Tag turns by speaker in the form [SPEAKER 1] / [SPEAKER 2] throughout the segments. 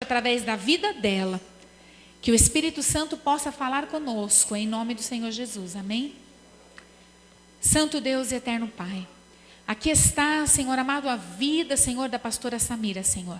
[SPEAKER 1] através da vida dela, que o Espírito Santo possa falar conosco, em nome do Senhor Jesus, amém? Santo Deus e eterno Pai, aqui está, Senhor amado, a vida, Senhor, da pastora Samira, Senhor.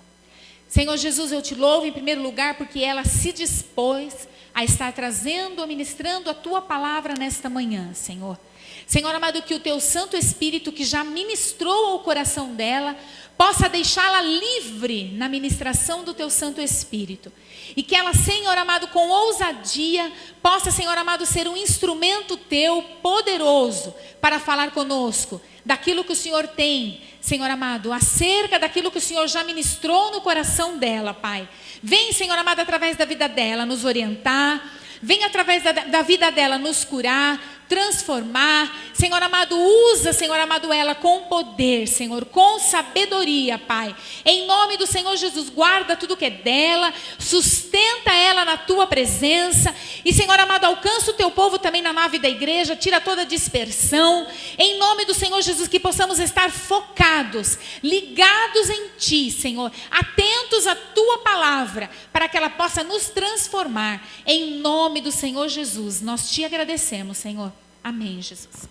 [SPEAKER 1] Senhor Jesus, eu te louvo em primeiro lugar porque ela se dispôs a estar trazendo, ministrando a tua palavra nesta manhã, Senhor. Senhor amado, que o teu Santo Espírito, que já ministrou ao coração dela, possa deixá-la livre na ministração do teu Santo Espírito. E que ela, Senhor amado, com ousadia, possa, Senhor amado, ser um instrumento teu poderoso para falar conosco daquilo que o Senhor tem, Senhor amado, acerca daquilo que o Senhor já ministrou no coração dela, Pai. Vem, Senhor amado, através da vida dela nos orientar. Vem através da vida dela nos curar, transformar. Senhor amado, usa, Senhor amado, ela com poder, Senhor, com sabedoria, Pai. Em nome do Senhor Jesus, guarda tudo que é dela, sustenta ela na tua presença. E, Senhor amado, alcança o teu povo também na nave da igreja, tira toda dispersão. Em nome do Senhor Jesus, que possamos estar focados, ligados em ti, Senhor, atentos à tua palavra, para que ela possa nos transformar. Em nome do Senhor Jesus, nós te agradecemos, Senhor. Amém, Jesus.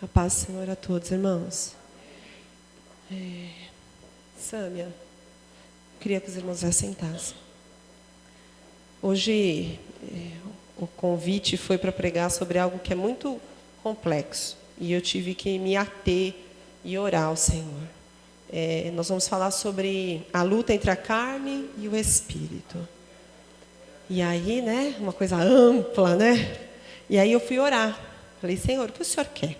[SPEAKER 2] A paz do Senhor a todos, irmãos. Sâmia, queria que os irmãos já sentassem. Hoje, o convite foi para pregar sobre algo que é muito complexo. E eu tive que me ater e orar ao Senhor. Nós vamos falar sobre a luta entre a carne e o Espírito. E aí, né, uma coisa ampla, né? E aí eu fui orar. Falei, Senhor, o que o Senhor quer?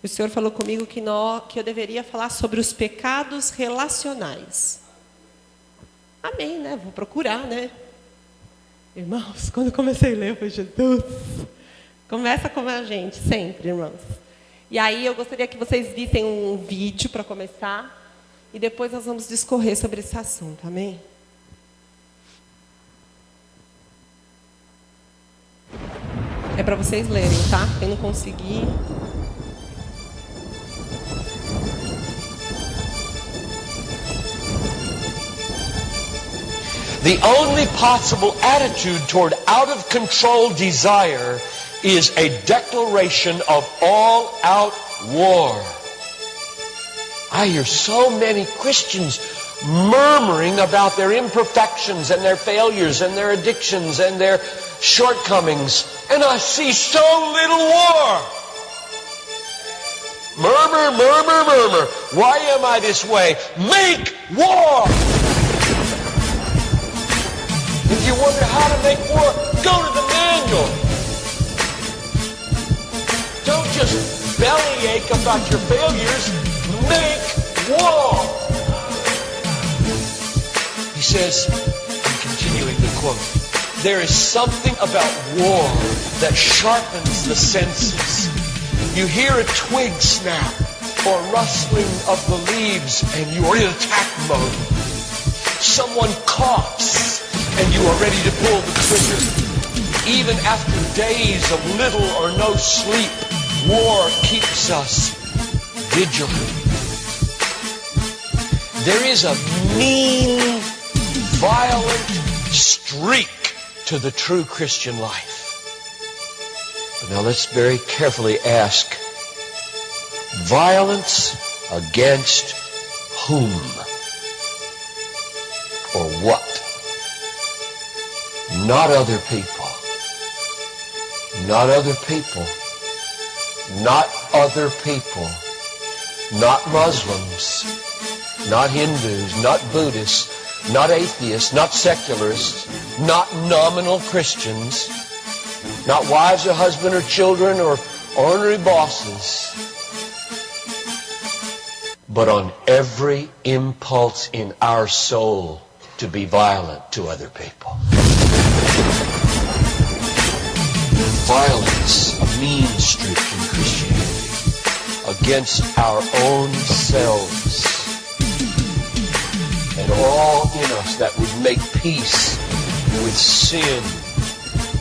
[SPEAKER 2] E o Senhor falou comigo que eu deveria falar sobre os pecados relacionais. Amém, né? Vou procurar, né? Irmãos, quando eu comecei a ler, eu falei, Jesus, começa com a gente, sempre, irmãos. E aí eu gostaria que vocês vissem um vídeo para começar. E depois nós vamos discorrer sobre esse assunto, amém? É para vocês lerem, tá? Quem não conseguir.
[SPEAKER 3] The only possible attitude toward out of control desire is a declaration of all-out war. I hear so many Christians murmuring about their imperfections and their failures and their addictions and their shortcomings, and I see so little war. Murmur, murmur, murmur. Why am I this way? Make war! If you wonder how to make war, go to the manual. Don't just bellyache about your failures. Make war! He says, I'm continuing the quote, there is something about war that sharpens the senses. You hear a twig snap or rustling of the leaves and you are in attack mode. Someone coughs and you are ready to pull the trigger. Even after days of little or no sleep, war keeps us vigilant. There is a mean, violent streak to the true Christian life. But now let's very carefully ask, violence against whom? Or what? Not other people. Not other people. Not other people. Not Muslims. Not Hindus. Not Buddhists. Not atheists, not secularists, not nominal Christians, not wives or husband or children or ornery bosses, but on every impulse in our soul to be violent to other people. Violence, a mean streak in Christianity, against our own selves. And all in us that would make peace with sin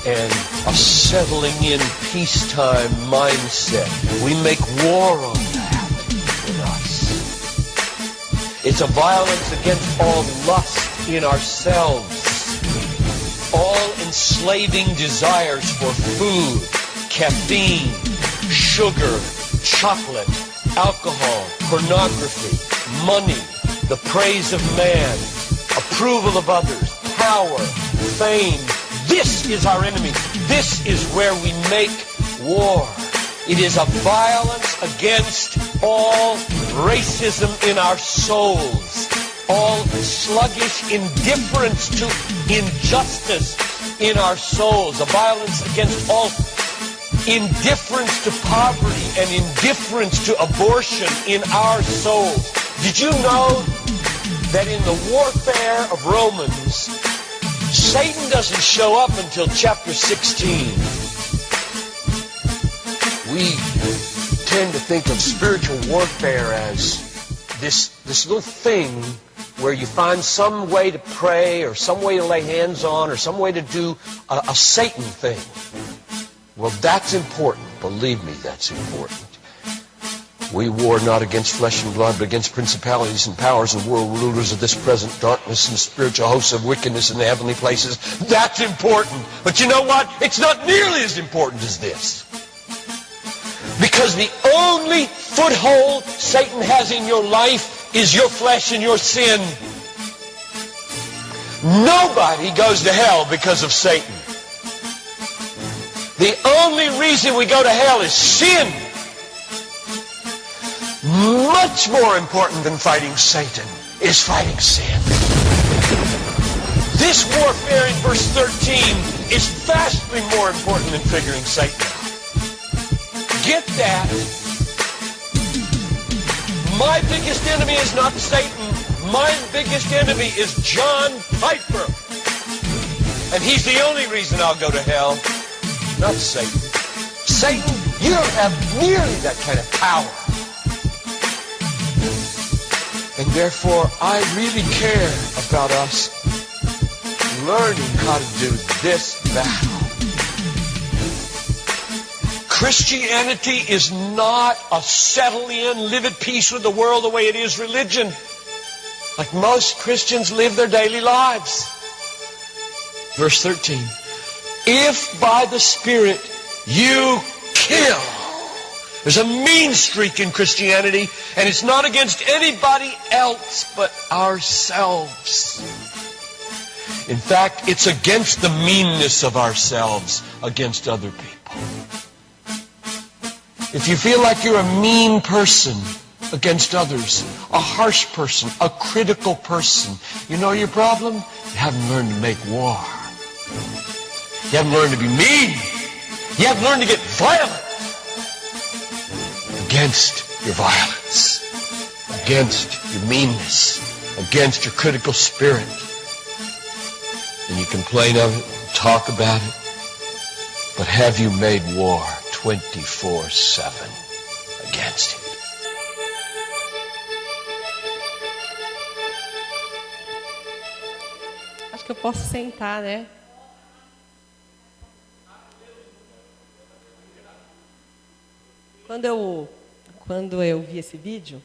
[SPEAKER 3] and a settling in peacetime mindset. We make war on that in us. It's a violence against all lust in ourselves. All enslaving desires for food, caffeine, sugar, chocolate, alcohol, pornography, money, the praise of man, approval of others, power, fame. This is our enemy. This is where we make war. It is a violence against all racism in our souls, all sluggish indifference to injustice in our souls, a violence against all indifference to poverty and indifference to abortion in our souls. Did you know that in the warfare of Romans, Satan doesn't show up until chapter 16? We tend to think of spiritual warfare as this little thing where you find some way to pray or some way to lay hands on or some way to do a Satan thing. Well, that's important. Believe me, that's important. We war not against flesh and blood, but against principalities and powers and world rulers of this present darkness and spiritual hosts of wickedness in the heavenly places. That's important. But you know what? It's not nearly as important as this. Because the only foothold Satan has in your life is your flesh and your sin. Nobody goes to hell because of Satan. The only reason we go to hell is sin. Much more important than fighting Satan is fighting sin. This warfare in verse 13 is vastly more important than figuring Satan out. Get that. My biggest enemy is not Satan. My biggest enemy is John Piper. And he's the only reason I'll go to hell, not Satan. Satan, you don't have nearly that kind of power. And therefore, I really care about us learning how to do this battle. Christianity is not a settle in, live at peace with the world the way it is religion. Like most Christians live their daily lives. Verse 13. If by the Spirit you kill. There's a mean streak in Christianity, and it's not against anybody else but ourselves. In fact, it's against the meanness of ourselves against other people. If you feel like you're a mean person against others, a harsh person, a critical person, you know your problem? You haven't learned to make war. You haven't learned to be mean. You haven't learned to get violent against your violence, against your meanness, against your critical spirit. And you complain of it, talk about it, but have you made war 24/7 against it?
[SPEAKER 2] Acho que eu posso sentar, né? Quando eu vi esse vídeo,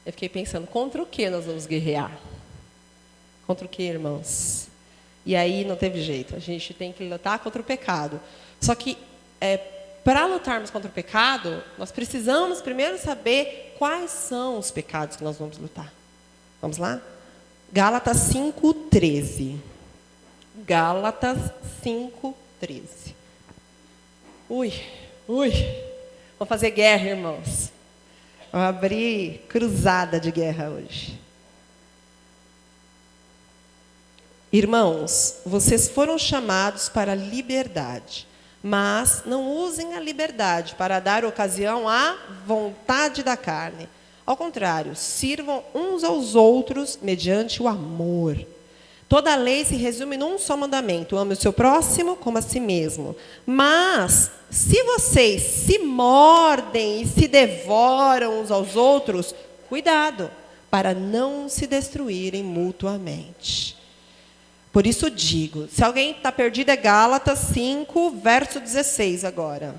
[SPEAKER 2] eu fiquei pensando, contra o que nós vamos guerrear? Contra o que, irmãos? E aí não teve jeito, a gente tem que lutar contra o pecado. Só que, para lutarmos contra o pecado, nós precisamos primeiro saber quais são os pecados que nós vamos lutar. Vamos lá? Gálatas 5:13. Gálatas 5:13. Ui. Vamos fazer guerra, irmãos. Vamos abrir cruzada de guerra hoje. Irmãos, vocês foram chamados para a liberdade, mas não usem a liberdade para dar ocasião à vontade da carne. Ao contrário, sirvam uns aos outros mediante o amor. Toda a lei se resume num só mandamento: ame o seu próximo como a si mesmo. Mas, se vocês se mordem e se devoram uns aos outros, cuidado, para não se destruírem mutuamente. Por isso digo, se alguém está perdido, é Gálatas 5, verso 16 agora.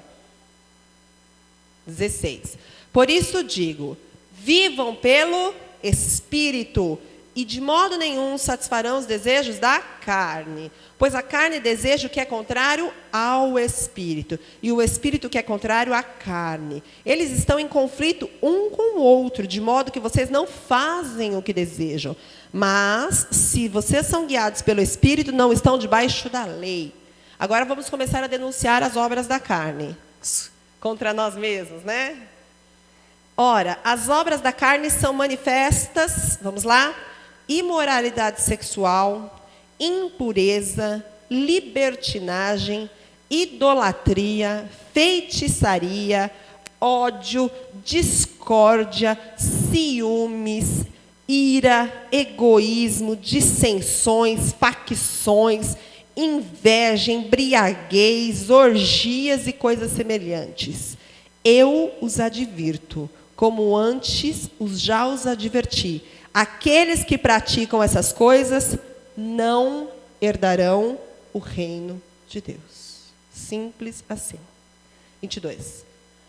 [SPEAKER 2] 16. Por isso digo, vivam pelo Espírito, E de modo nenhum satisfarão os desejos da carne, pois a carne deseja o que é contrário ao espírito, e o espírito que é contrário à carne. Eles estão em conflito um com o outro, de modo que vocês não fazem o que desejam. Mas, se vocês são guiados pelo espírito, não estão debaixo da lei. Agora vamos começar a denunciar as obras da carne, contra nós mesmos, né? Ora, as obras da carne são manifestas, vamos lá? Imoralidade sexual, impureza, libertinagem, idolatria, feitiçaria, ódio, discórdia, ciúmes, ira, egoísmo, dissensões, facções, inveja, embriaguez, orgias e coisas semelhantes. Eu os advirto, como antes já os adverti. Aqueles que praticam essas coisas não herdarão o reino de Deus. Simples assim. 22.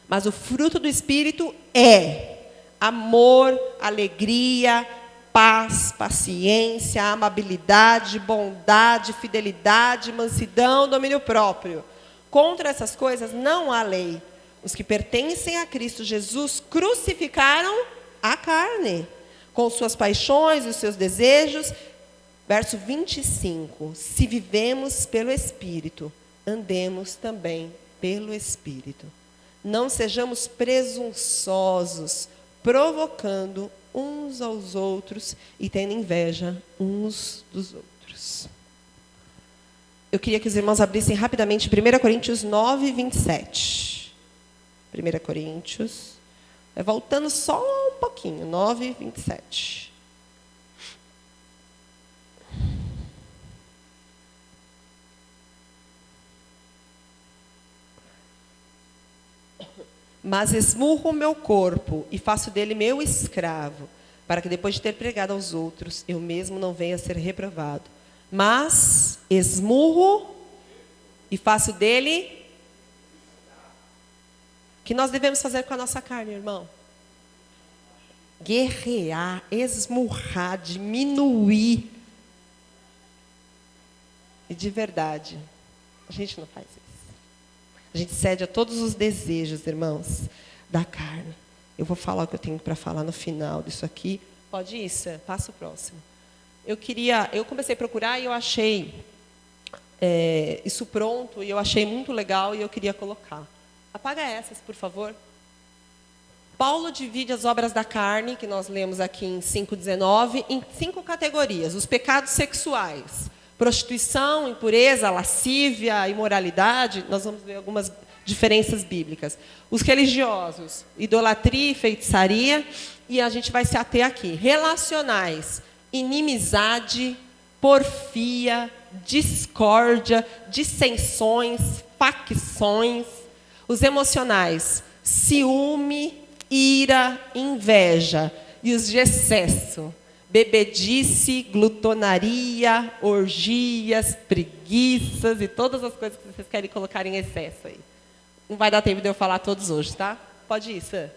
[SPEAKER 2] Mas o fruto do Espírito é amor, alegria, paz, paciência, amabilidade, bondade, fidelidade, mansidão, domínio próprio. Contra essas coisas não há lei. Os que pertencem a Cristo Jesus crucificaram a carne, com suas paixões e os seus desejos. Verso 25. Se vivemos pelo Espírito, andemos também pelo Espírito. Não sejamos presunçosos, provocando uns aos outros e tendo inveja uns dos outros. Eu queria que os irmãos abrissem rapidamente 1 Coríntios 9, 27. 1 Coríntios... voltando só um pouquinho, 9, 27. Mas esmurro o meu corpo e faço dele meu escravo, para que depois de ter pregado aos outros, eu mesmo não venha a ser reprovado. Mas esmurro e faço dele... O que nós devemos fazer com a nossa carne, irmão? Guerrear, esmurrar, diminuir. E de verdade, a gente não faz isso. A gente cede a todos os desejos, irmãos, da carne. Eu vou falar o que eu tenho para falar no final disso aqui. Pode ir, Sam? Passa o próximo. Eu comecei a procurar e eu achei isso pronto, e eu achei muito legal e eu queria colocar. Apaga essas, por favor. Paulo divide as obras da carne, que nós lemos aqui em 5,19, em 5 categorias. Os pecados sexuais, prostituição, impureza, lascívia, imoralidade. Nós vamos ver algumas diferenças bíblicas. Os religiosos, idolatria e feitiçaria. E a gente vai se ater aqui. Relacionais, inimizade, porfia, discórdia, dissensões, facções. Os emocionais, ciúme, ira, inveja. E os de excesso, bebedice, glutonaria, orgias, preguiças e todas as coisas que vocês querem colocar em excesso aí. Não vai dar tempo de eu falar todos hoje, tá? Pode ir, Sam.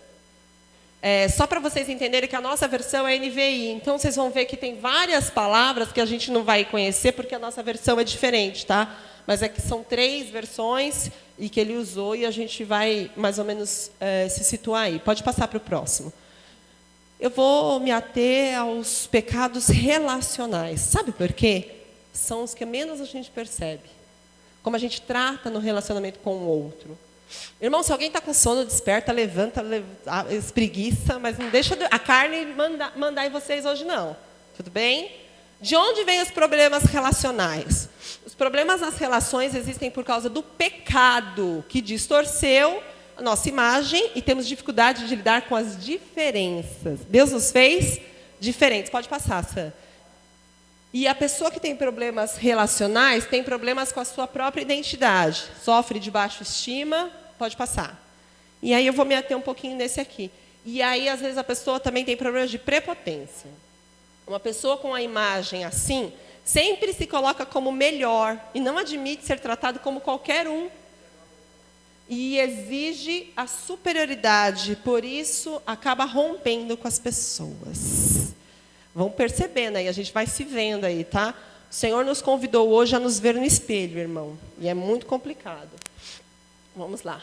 [SPEAKER 2] Só para vocês entenderem que a nossa versão é NVI. Então, vocês vão ver que tem várias palavras que a gente não vai conhecer, porque a nossa versão é diferente, tá? Mas é que são 3 versões e que ele usou, e a gente vai, mais ou menos, se situar aí. Pode passar para o próximo. Eu vou me ater aos pecados relacionais. Sabe por quê? São os que menos a gente percebe. Como a gente trata no relacionamento com o outro. Irmão, se alguém está com sono, desperta, levanta, espreguiça, mas não deixa a carne mandar em vocês hoje, não. Tudo bem? De onde vêm os problemas relacionais? Os problemas nas relações existem por causa do pecado que distorceu a nossa imagem e temos dificuldade de lidar com as diferenças. Deus nos fez diferentes. Pode passar, Sam. E a pessoa que tem problemas relacionais tem problemas com a sua própria identidade. Sofre de baixa estima. Pode passar. E aí eu vou me ater um pouquinho nesse aqui. E aí, às vezes, a pessoa também tem problemas de prepotência. Uma pessoa com a imagem assim sempre se coloca como melhor e não admite ser tratado como qualquer um. E exige a superioridade, por isso acaba rompendo com as pessoas. Vão percebendo aí, a gente vai se vendo aí, tá? O Senhor nos convidou hoje a nos ver no espelho, irmão. E é muito complicado. Vamos lá.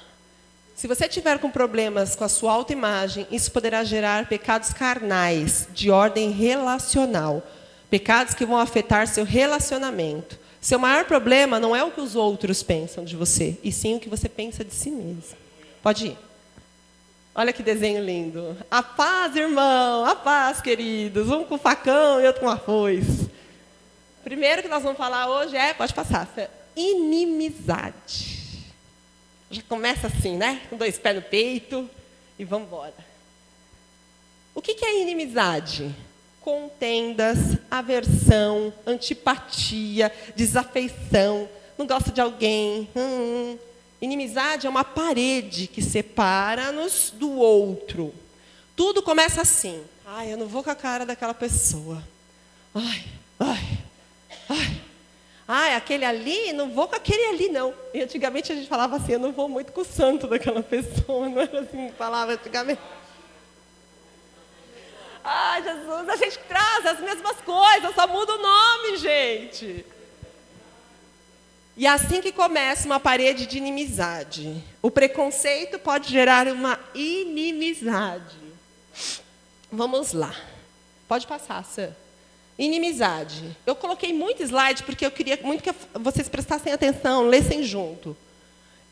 [SPEAKER 2] Se você tiver com problemas com a sua autoimagem, isso poderá gerar pecados carnais, de ordem relacional. Pecados que vão afetar seu relacionamento. Seu maior problema não é o que os outros pensam de você, e sim o que você pensa de si mesmo. Pode ir. Olha que desenho lindo. A paz, irmão, a paz, queridos. Um com facão e outro com arroz. Primeiro que nós vamos falar hoje pode passar, inimizade. Já começa assim, né? Com 2 pés no peito e vamos embora. O que é inimizade? Contendas, aversão, antipatia, desafeição, não gosta de alguém. Inimizade é uma parede que separa-nos do outro. Tudo começa assim. Ai, eu não vou com a cara daquela pessoa. Ai, aquele ali, não vou com aquele ali, não. E antigamente a gente falava assim, eu não vou muito com o santo daquela pessoa. Não era assim que falava antigamente. Ai, Jesus, a gente traz as mesmas coisas, só muda o nome, gente. E é assim que começa uma parede de inimizade. O preconceito pode gerar uma inimizade. Vamos lá. Pode passar, Sam. Inimizade. Eu coloquei muito slide porque eu queria muito que vocês prestassem atenção, lessem junto.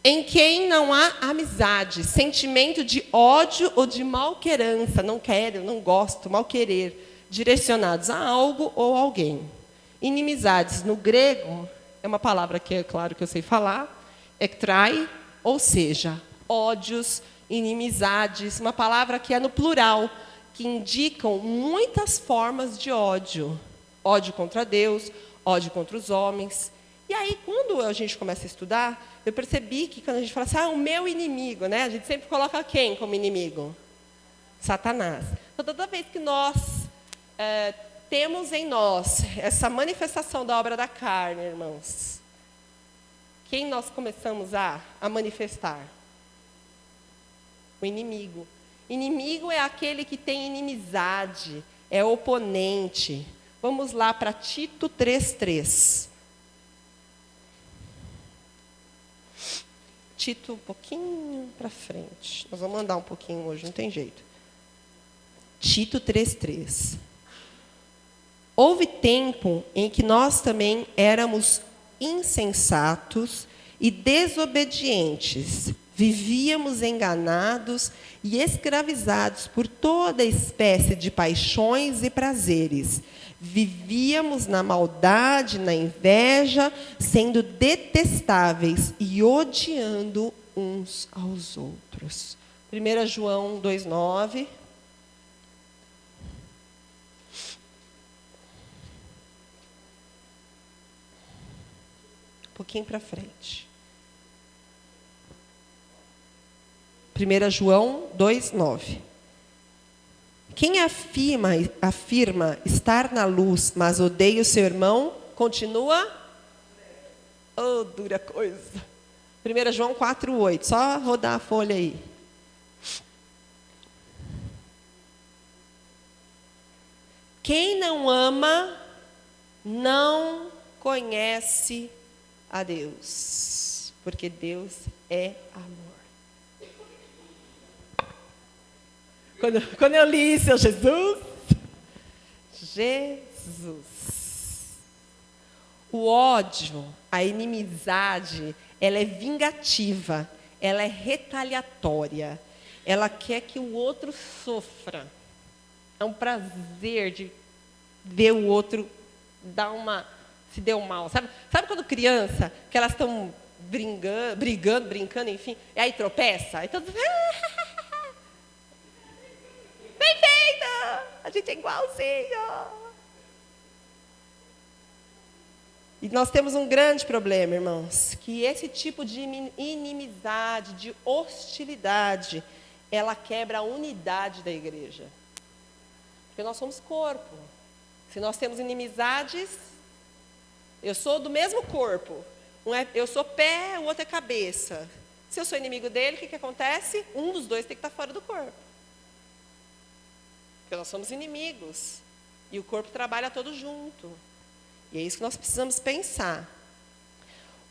[SPEAKER 2] Em quem não há amizade, sentimento de ódio ou de malquerança, não quero, não gosto, malquerer, direcionados a algo ou alguém. Inimizades, no grego, é uma palavra que é claro que eu sei falar, ektrai, ou seja, ódios, inimizades, uma palavra que é no plural, que indicam muitas formas de ódio. Ódio contra Deus, ódio contra os homens. E aí, quando a gente começa a estudar, eu percebi que quando a gente fala assim, o meu inimigo, né? A gente sempre coloca quem como inimigo? Satanás. Então, toda vez que nós temos em nós essa manifestação da obra da carne, irmãos, quem nós começamos a manifestar? O inimigo. Inimigo é aquele que tem inimizade, é oponente. Vamos lá para Tito 3:3. Tito, um pouquinho para frente. Nós vamos andar um pouquinho hoje, não tem jeito. Tito 3:3. Houve tempo em que nós também éramos insensatos e desobedientes. Vivíamos enganados e escravizados por toda espécie de paixões e prazeres. Vivíamos na maldade, na inveja, sendo detestáveis e odiando uns aos outros. 1 João 2:9. Um pouquinho para frente. 1 João 2:9. Quem afirma estar na luz, mas odeia o seu irmão, continua? Oh, dura coisa. 1 João 4:8. Só rodar a folha aí. Quem não ama, não conhece a Deus, porque Deus é amor. Quando eu li isso, Jesus. O ódio, a inimizade, ela é vingativa, ela é retaliatória. Ela quer que o outro sofra. É um prazer de ver o outro se deu mal. Sabe quando criança, que elas estão brincando, enfim, e aí tropeça? Aí todo mundo... Bem feita! A gente é igualzinho. E nós temos um grande problema, irmãos, que esse tipo de inimizade, de hostilidade, ela quebra a unidade da igreja. Porque nós somos corpo. Se nós temos inimizades, eu sou do mesmo corpo. Eu sou pé, o outro é cabeça. Se eu sou inimigo dele, o que acontece? Um dos dois tem que estar fora do corpo. Porque nós somos inimigos. E o corpo trabalha todo junto. E é isso que nós precisamos pensar.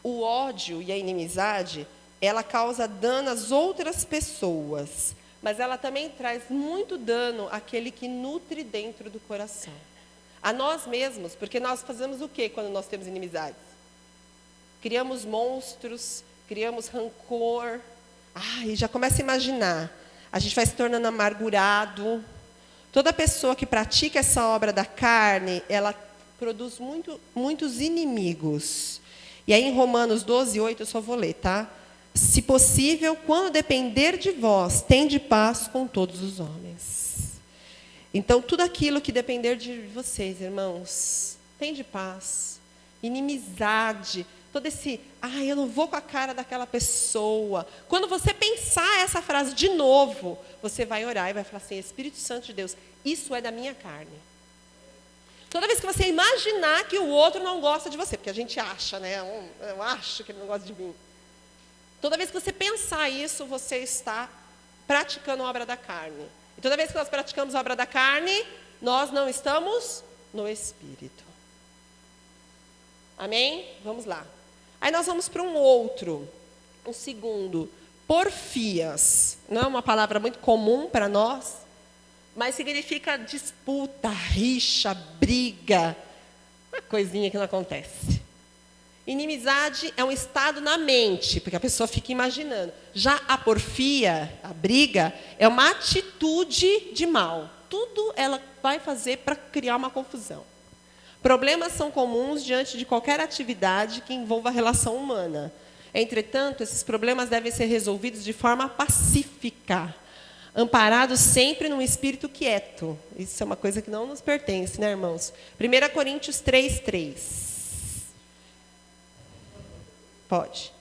[SPEAKER 2] O ódio e a inimizade, ela causa dano às outras pessoas, mas ela também traz muito dano àquele que nutre dentro do coração. A nós mesmos, porque nós fazemos o quê quando nós temos inimizades? Criamos monstros, criamos rancor. E já começa a imaginar. A gente vai se tornando amargurado. Toda pessoa que pratica essa obra da carne, ela produz muitos inimigos. E aí em Romanos 12:8, eu só vou ler, tá? Se possível, quando depender de vós, tende paz com todos os homens. Então, tudo aquilo que depender de vocês, irmãos, tende paz. Inimizade, todo esse, eu não vou com a cara daquela pessoa. Quando você pensar essa frase de novo, você vai orar e vai falar assim, Espírito Santo de Deus, isso é da minha carne. Toda vez que você imaginar que o outro não gosta de você, porque a gente acha, né? Eu acho que ele não gosta de mim. Toda vez que você pensar isso, você está praticando a obra da carne. E toda vez que nós praticamos a obra da carne, nós não estamos no Espírito. Amém? Vamos lá. Aí nós vamos para um segundo. Porfias. Não é uma palavra muito comum para nós, mas significa disputa, rixa, briga. Uma coisinha que não acontece. Inimizade é um estado na mente, porque a pessoa fica imaginando. Já a porfia, a briga, é uma atitude de mal. Tudo ela vai fazer para criar uma confusão. Problemas são comuns diante de qualquer atividade que envolva a relação humana. Entretanto, esses problemas devem ser resolvidos de forma pacífica, amparados sempre num espírito quieto. Isso é uma coisa que não nos pertence, né, irmãos? 1 Coríntios 3:3. Pode.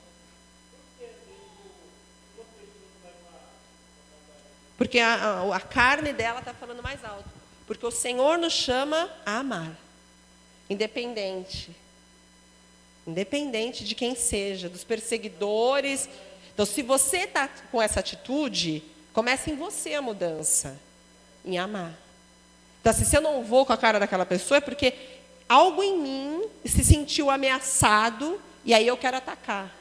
[SPEAKER 2] Porque a carne dela está falando mais alto. Porque o Senhor nos chama a amar. Independente de quem seja, dos perseguidores. Então, se você está com essa atitude, começa em você a mudança, em amar. Então, se eu não vou com a cara daquela pessoa, é porque algo em mim se sentiu ameaçado e aí eu quero atacar.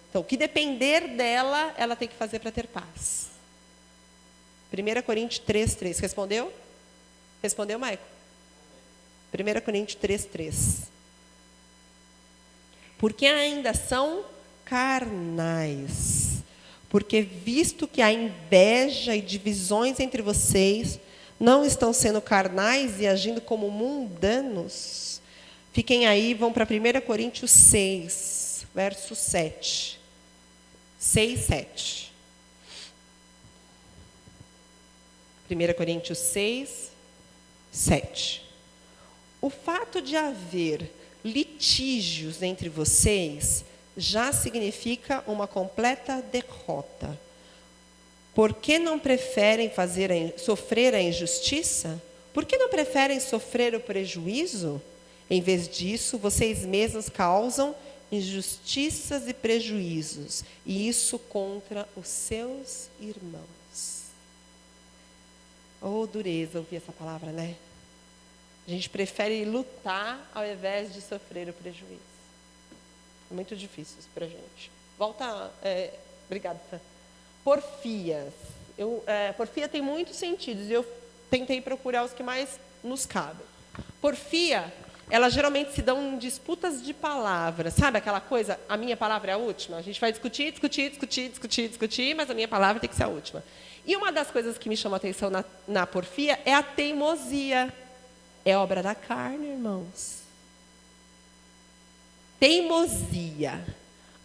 [SPEAKER 2] Então, o que depender dela, ela tem que fazer para ter paz. 1 Coríntios 3:3. Respondeu? Respondeu, Maico? 1 Coríntios 3:3. Porque ainda são carnais. Porque visto que há inveja e divisões entre vocês, não estão sendo carnais e agindo como mundanos? Fiquem aí, vão para 1 Coríntios 6, verso 7. 6, 7. 1 Coríntios 6, 7. O fato de haver litígios entre vocês já significa uma completa derrota. Por que não preferem sofrer a injustiça? Por que não preferem sofrer o prejuízo? Em vez disso, vocês mesmos causam injustiças e prejuízos, e isso contra os seus irmãos. Oh, dureza ouvir essa palavra, né? A gente prefere lutar ao invés de sofrer o prejuízo. É muito difícil isso para a gente. Volta. Obrigada, Fran. Porfias. Porfia tem muitos sentidos. Eu tentei procurar os que mais nos cabem. Porfia, elas geralmente se dão em disputas de palavras. Sabe aquela coisa? A minha palavra é a última. A gente vai discutir, mas a minha palavra tem que ser a última. E uma das coisas que me chama a atenção na porfia é a teimosia. É obra da carne, irmãos. Teimosia.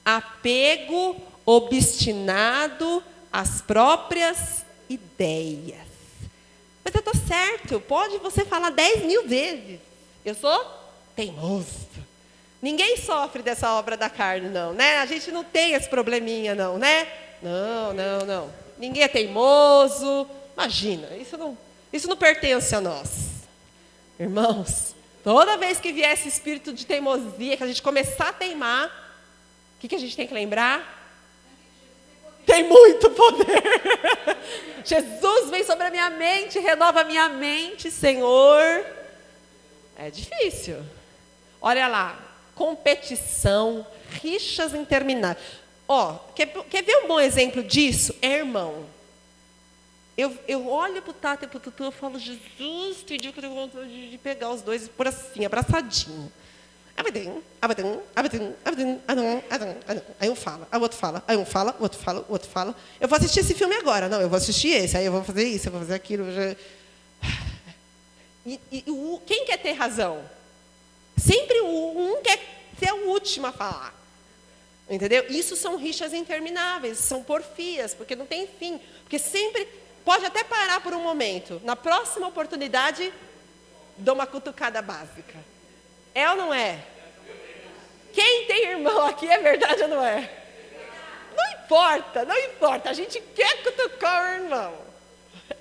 [SPEAKER 2] Apego obstinado às próprias ideias. Mas eu estou certo. Pode você falar 10.000 vezes. Eu sou teimoso. Ninguém sofre dessa obra da carne, não, né? A gente não tem esse probleminha, não, né? Não. Ninguém é teimoso. Imagina, isso não pertence a nós. Irmãos, toda vez que vier esse espírito de teimosia, que a gente começar a teimar, o que a gente tem que lembrar? tem muito poder. Jesus vem sobre a minha mente, renova a minha mente, Senhor. É difícil. Olha lá, competição, rixas intermináveis. Quer ver um bom exemplo disso? É irmão. Eu olho para o Tato e para o Tutu e falo, Jesus, pediu que eu tenho vontade de pegar os dois por assim, abraçadinho. Aí um fala, aí o outro fala, aí um fala, o outro fala, o outro fala. Eu vou assistir esse filme agora. Não, eu vou assistir esse, aí eu vou fazer isso, eu vou fazer aquilo. Quem quer ter razão? Sempre um quer ser o último a falar. Entendeu? Isso são rixas intermináveis, são porfias, porque não tem fim. Porque sempre, pode até parar por um momento. Na próxima oportunidade, dou uma cutucada básica. É ou não é? Quem tem irmão aqui é verdade ou não é? Não importa, não importa. A gente quer cutucar o irmão.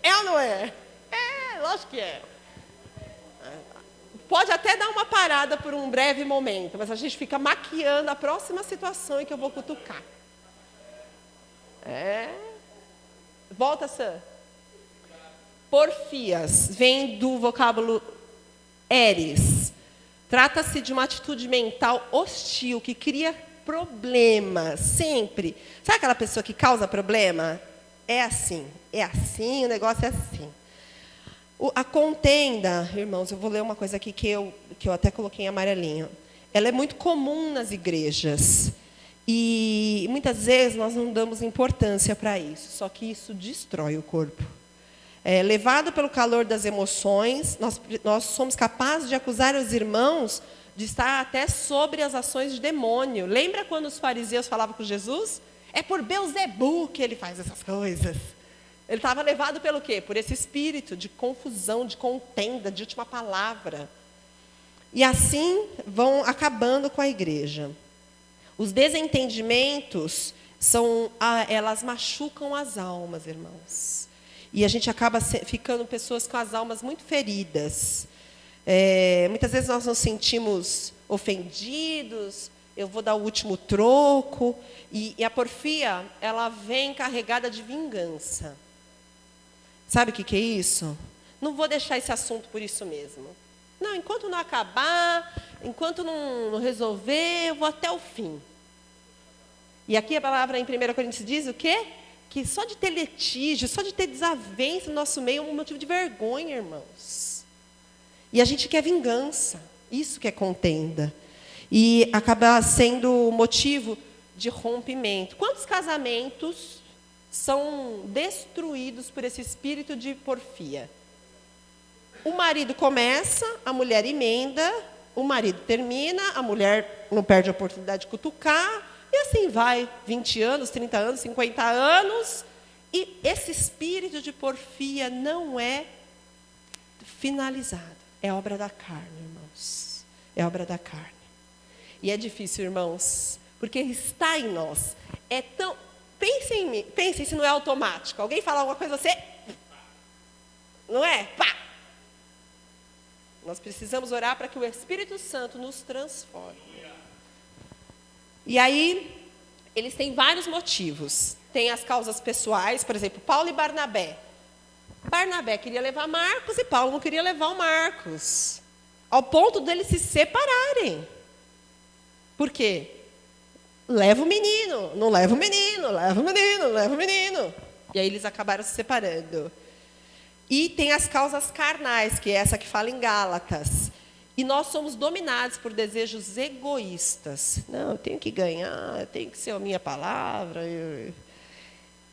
[SPEAKER 2] É ou não é? É, lógico que é. Pode até dar uma parada por um breve momento, mas a gente fica maquiando a próxima situação em que eu vou cutucar. Volta, Sam. Porfias vem do vocábulo eres. Trata-se de uma atitude mental hostil, que cria problemas, sempre. Sabe aquela pessoa que causa problema? É assim, o negócio é assim. A contenda, irmãos, eu vou ler uma coisa aqui que eu até coloquei em amarelinho. Ela é muito comum nas igrejas. E muitas vezes nós não damos importância para isso, só que isso destrói o corpo. Levado pelo calor das emoções, nós somos capazes de acusar os irmãos de estar até sobre as ações de demônio. Lembra quando os fariseus falavam com Jesus? É por Beelzebu que ele faz essas coisas. Ele estava levado pelo quê? Por esse espírito de confusão, de contenda, de última palavra. E assim vão acabando com a igreja. Os desentendimentos elas machucam as almas, irmãos. E a gente acaba ficando pessoas com as almas muito feridas. Muitas vezes nós nos sentimos ofendidos, eu vou dar o último troco. E a porfia, ela vem carregada de vingança. Sabe o que é isso? Não vou deixar esse assunto por isso mesmo. Não, enquanto não acabar, enquanto não resolver, eu vou até o fim. E aqui a palavra em 1 Coríntios diz o quê? Que só de ter litígio, só de ter desavença no nosso meio é um motivo de vergonha, irmãos. E a gente quer vingança. Isso que é contenda. E acaba sendo motivo de rompimento. Quantos casamentos são destruídos por esse espírito de porfia? O marido começa, a mulher emenda, o marido termina, a mulher não perde a oportunidade de cutucar, e assim vai, 20 anos, 30 anos, 50 anos, e esse espírito de porfia não é finalizado. É obra da carne, irmãos. É obra da carne. E é difícil, irmãos, porque está em nós. Pensem em mim, pensem se não é automático. Alguém fala alguma coisa, você... Não é? Pá! Nós precisamos orar para que o Espírito Santo nos transforme. E aí, eles têm vários motivos. Tem as causas pessoais, por exemplo, Paulo e Barnabé. Barnabé queria levar Marcos e Paulo não queria levar o Marcos. Ao ponto deles se separarem. Por quê? Leva o menino, não leva o menino, leva o menino, leva o menino. E aí eles acabaram se separando. E tem as causas carnais, que é essa que fala em Gálatas. E nós somos dominados por desejos egoístas. Não, eu tenho que ganhar, eu tenho que ser a minha palavra.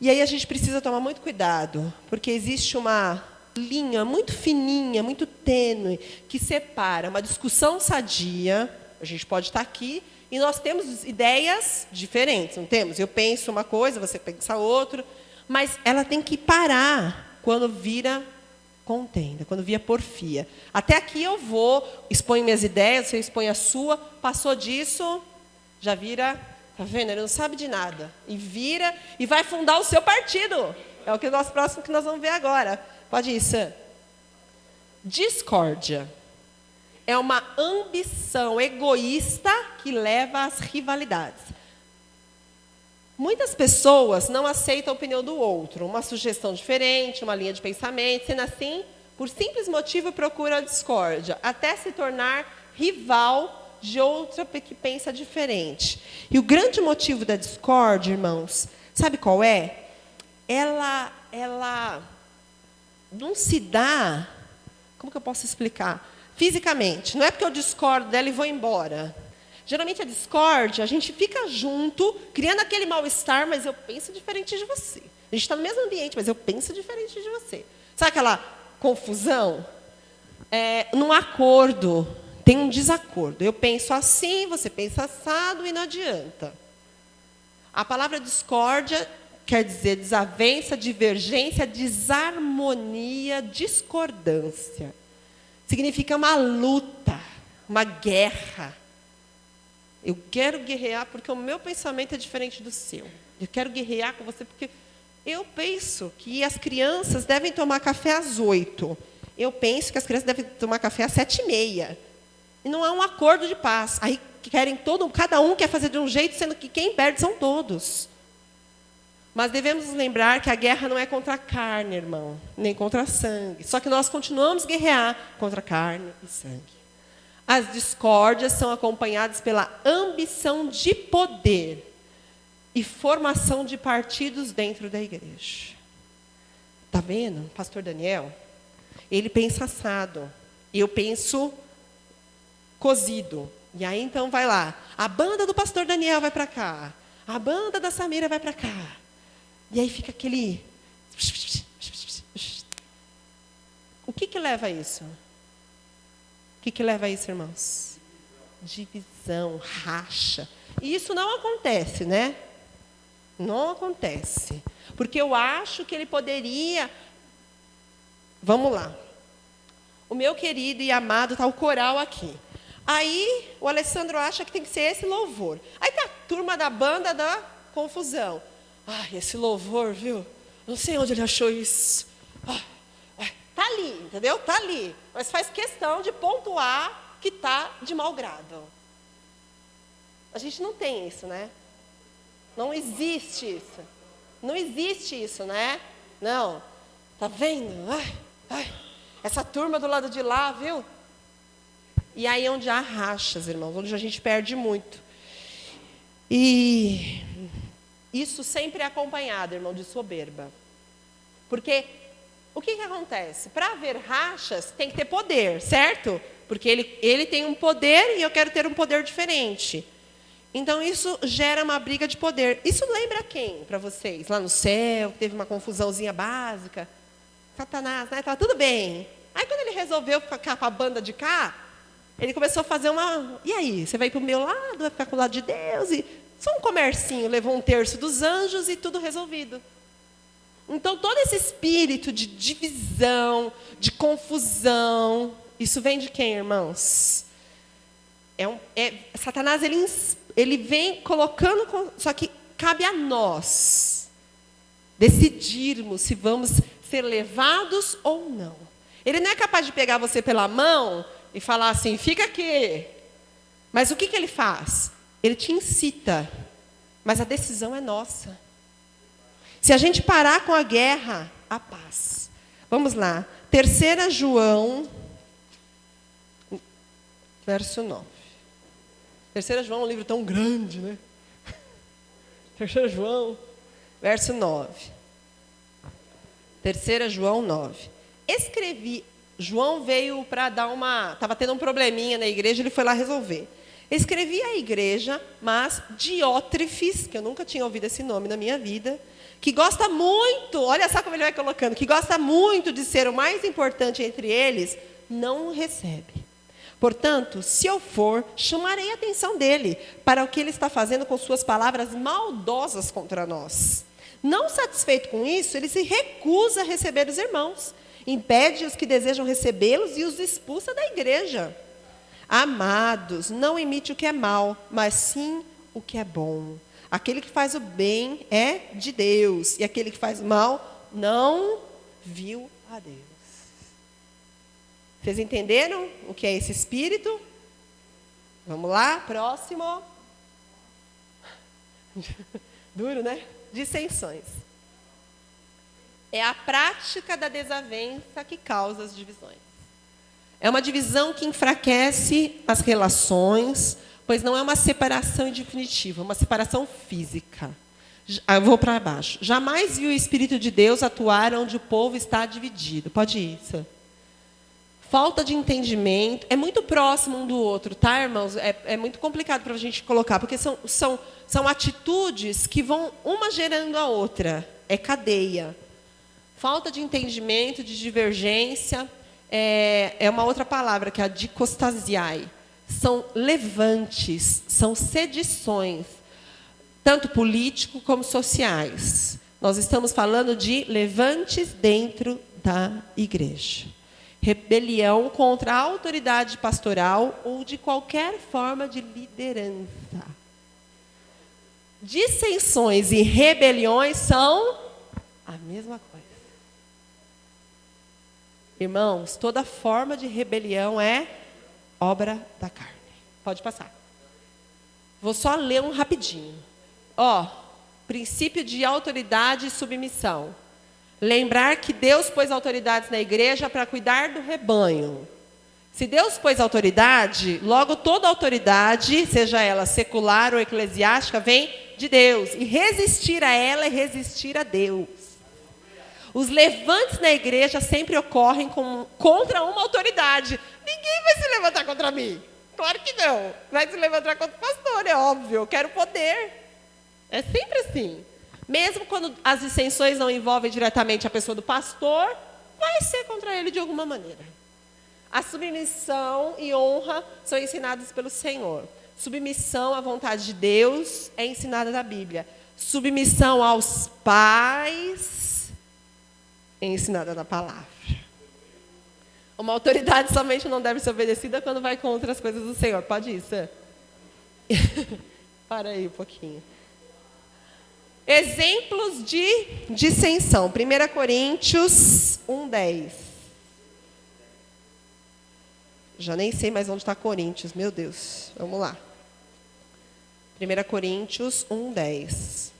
[SPEAKER 2] E aí a gente precisa tomar muito cuidado, porque existe uma linha muito fininha, muito tênue, que separa uma discussão sadia. A gente pode estar aqui e nós temos ideias diferentes, não temos? Eu penso uma coisa, você pensa outra, mas ela tem que parar quando vira contenda, quando vira porfia. Até aqui eu vou, exponho minhas ideias, você expõe a sua, passou disso, já vira, tá vendo? Ele não sabe de nada. E vira e vai fundar o seu partido. É o que nosso próximo que nós vamos ver agora. Pode ir, Sam. Discórdia é uma ambição egoísta que leva às rivalidades. Muitas pessoas não aceitam a opinião do outro, uma sugestão diferente, uma linha de pensamento, sendo assim, por simples motivo, procura a discórdia, até se tornar rival de outra que pensa diferente. E o grande motivo da discórdia, irmãos, sabe qual é? Ela não se dá, como que eu posso explicar? Fisicamente. Não é porque eu discordo dela e vou embora. Geralmente a discórdia, a gente fica junto, criando aquele mal-estar, mas eu penso diferente de você. A gente está no mesmo ambiente, mas eu penso diferente de você. Sabe aquela confusão? Num acordo, tem um desacordo. Eu penso assim, você pensa assado e não adianta. A palavra discórdia quer dizer desavença, divergência, desarmonia, discordância. Significa uma luta, uma guerra. Eu quero guerrear porque o meu pensamento é diferente do seu. Eu quero guerrear com você porque eu penso que as crianças devem tomar café às 8. Eu penso que as crianças devem tomar café às 7h30. E não há um acordo de paz. Aí cada um quer fazer de um jeito, sendo que quem perde são todos. Mas devemos nos lembrar que a guerra não é contra a carne, irmão, nem contra sangue. Só que nós continuamos a guerrear contra carne e sangue. As discórdias são acompanhadas pela ambição de poder e formação de partidos dentro da igreja. Está vendo? Pastor Daniel, ele pensa assado, eu penso cozido. E aí, então, vai lá. A banda do pastor Daniel vai para cá. A banda da Samira vai para cá. E aí fica aquele... O que leva a isso? O que leva a isso, irmãos? Divisão, racha. E isso não acontece, né? Não acontece. Porque eu acho que ele poderia... Vamos lá. O meu querido e amado está o coral aqui. Aí o Alessandro acha que tem que ser esse louvor. Aí está a turma da banda da confusão. Ai, esse louvor, viu? Não sei onde ele achou isso. Está ali, entendeu? Está ali. Mas faz questão de pontuar que está de mau grado. A gente não tem isso, né? Não existe isso. Não existe isso, né? Não. Está vendo? Essa turma do lado de lá, viu? E aí é onde há rachas, irmãos, onde a gente perde muito. E isso sempre é acompanhado, irmão, de soberba. Porque o que acontece? Para haver rachas, tem que ter poder, certo? Porque ele tem um poder e eu quero ter um poder diferente. Então, isso gera uma briga de poder. Isso lembra quem para vocês? Lá no céu, teve uma confusãozinha básica. Satanás, né? Estava tudo bem. Aí, quando ele resolveu ficar com a banda de cá, ele começou a fazer uma... E aí? Você vai para o meu lado, vai ficar com o lado de Deus? E só um comercinho, levou 1/3 dos anjos e tudo resolvido. Então, todo esse espírito de divisão, de confusão, isso vem de quem, irmãos? Satanás, ele vem colocando... Só que cabe a nós decidirmos se vamos ser levados ou não. Ele não é capaz de pegar você pela mão e falar assim, fica aqui. Mas o que ele faz? Ele te incita, mas a decisão é nossa. Se a gente parar com a guerra, a paz. Vamos lá. 3 João, verso 9. 3 João é um livro tão grande, né? 3 João, verso 9. 3 João 9. João veio para dar uma... Estava tendo um probleminha na igreja, ele foi lá resolver. Escrevi à igreja, mas Diótrefes, que eu nunca tinha ouvido esse nome na minha vida, que gosta muito, olha só como ele vai colocando, que gosta muito de ser o mais importante entre eles, não o recebe. Portanto, se eu for, chamarei a atenção dele para o que ele está fazendo com suas palavras maldosas contra nós. Não satisfeito com isso, ele se recusa a receber os irmãos, impede os que desejam recebê-los e os expulsa da igreja. Amados, não imite o que é mal, mas sim o que é bom. Aquele que faz o bem é de Deus, e aquele que faz o mal não viu a Deus. Vocês entenderam o que é esse espírito? Vamos lá, próximo. Duro, né? Dissensões. É a prática da desavença que causa as divisões. É uma divisão que enfraquece as relações, pois não é uma separação definitiva, é uma separação física. Eu vou para baixo. Jamais viu o Espírito de Deus atuar onde o povo está dividido. Pode ir, Sam. Falta de entendimento. É muito próximo um do outro, tá, irmãos? É muito complicado para a gente colocar, porque são atitudes que vão uma gerando a outra. É cadeia. Falta de entendimento, de divergência. É uma outra palavra, que é a dicostasiai. São levantes, são sedições, tanto políticos como sociais. Nós estamos falando de levantes dentro da igreja. Rebelião contra a autoridade pastoral ou de qualquer forma de liderança. Dissensões e rebeliões são a mesma coisa. Irmãos, toda forma de rebelião é obra da carne. Pode passar. Vou só ler um rapidinho. Princípio de autoridade e submissão. Lembrar que Deus pôs autoridades na igreja para cuidar do rebanho. Se Deus pôs autoridade, logo toda autoridade, seja ela secular ou eclesiástica, vem de Deus. E resistir a ela é resistir a Deus. Os levantes na igreja sempre ocorrem contra uma autoridade. Ninguém vai se levantar contra mim. Claro que não. Vai se levantar contra o pastor, é óbvio. Eu quero poder. É sempre assim. Mesmo quando as dissensões não envolvem diretamente a pessoa do pastor, vai ser contra ele de alguma maneira. A submissão e honra são ensinadas pelo Senhor. Submissão à vontade de Deus é ensinada na Bíblia. Submissão aos pais é ensinada na palavra. Uma autoridade somente não deve ser obedecida quando vai contra as coisas do Senhor. Pode ir, Sam? Para aí um pouquinho. Exemplos de dissensão. 1 Coríntios 1:10. Já nem sei mais onde está Coríntios, meu Deus. Vamos lá. 1 Coríntios 1:10.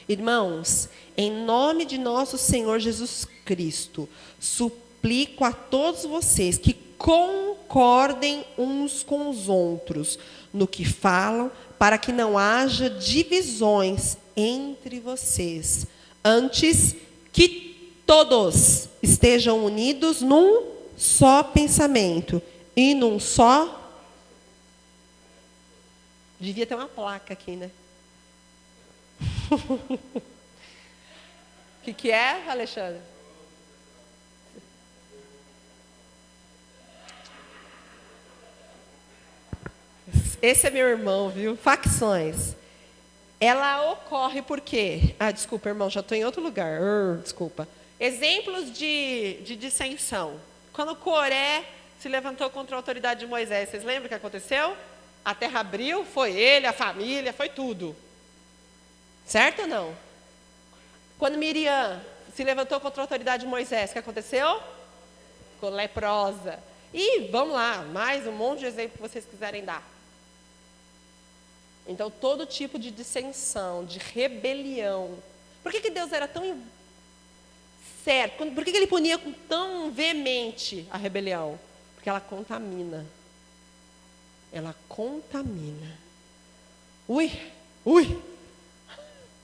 [SPEAKER 2] Irmãos, em nome de nosso Senhor Jesus Cristo, suplico a todos vocês que concordem uns com os outros no que falam, para que não haja divisões entre vocês. Antes, que todos estejam unidos num só pensamento e num só... Devia ter uma placa aqui, né? O que é, Alexandre? Esse é meu irmão, viu? Facções. Ela ocorre por quê? Desculpa, irmão, já estou em outro lugar. Desculpa. Exemplos de dissensão. Quando Coré se levantou contra a autoridade de Moisés, vocês lembram o que aconteceu? A terra abriu, foi ele, a família, foi tudo. Certo ou não? Quando Miriam se levantou contra a autoridade de Moisés, o que aconteceu? Ficou leprosa. E vamos lá, mais um monte de exemplo que vocês quiserem dar. Então, todo tipo de dissensão, de rebelião. Por que Deus era tão certo? Por que Ele punia com tão veemente a rebelião? Porque ela contamina. Ela contamina. Ui.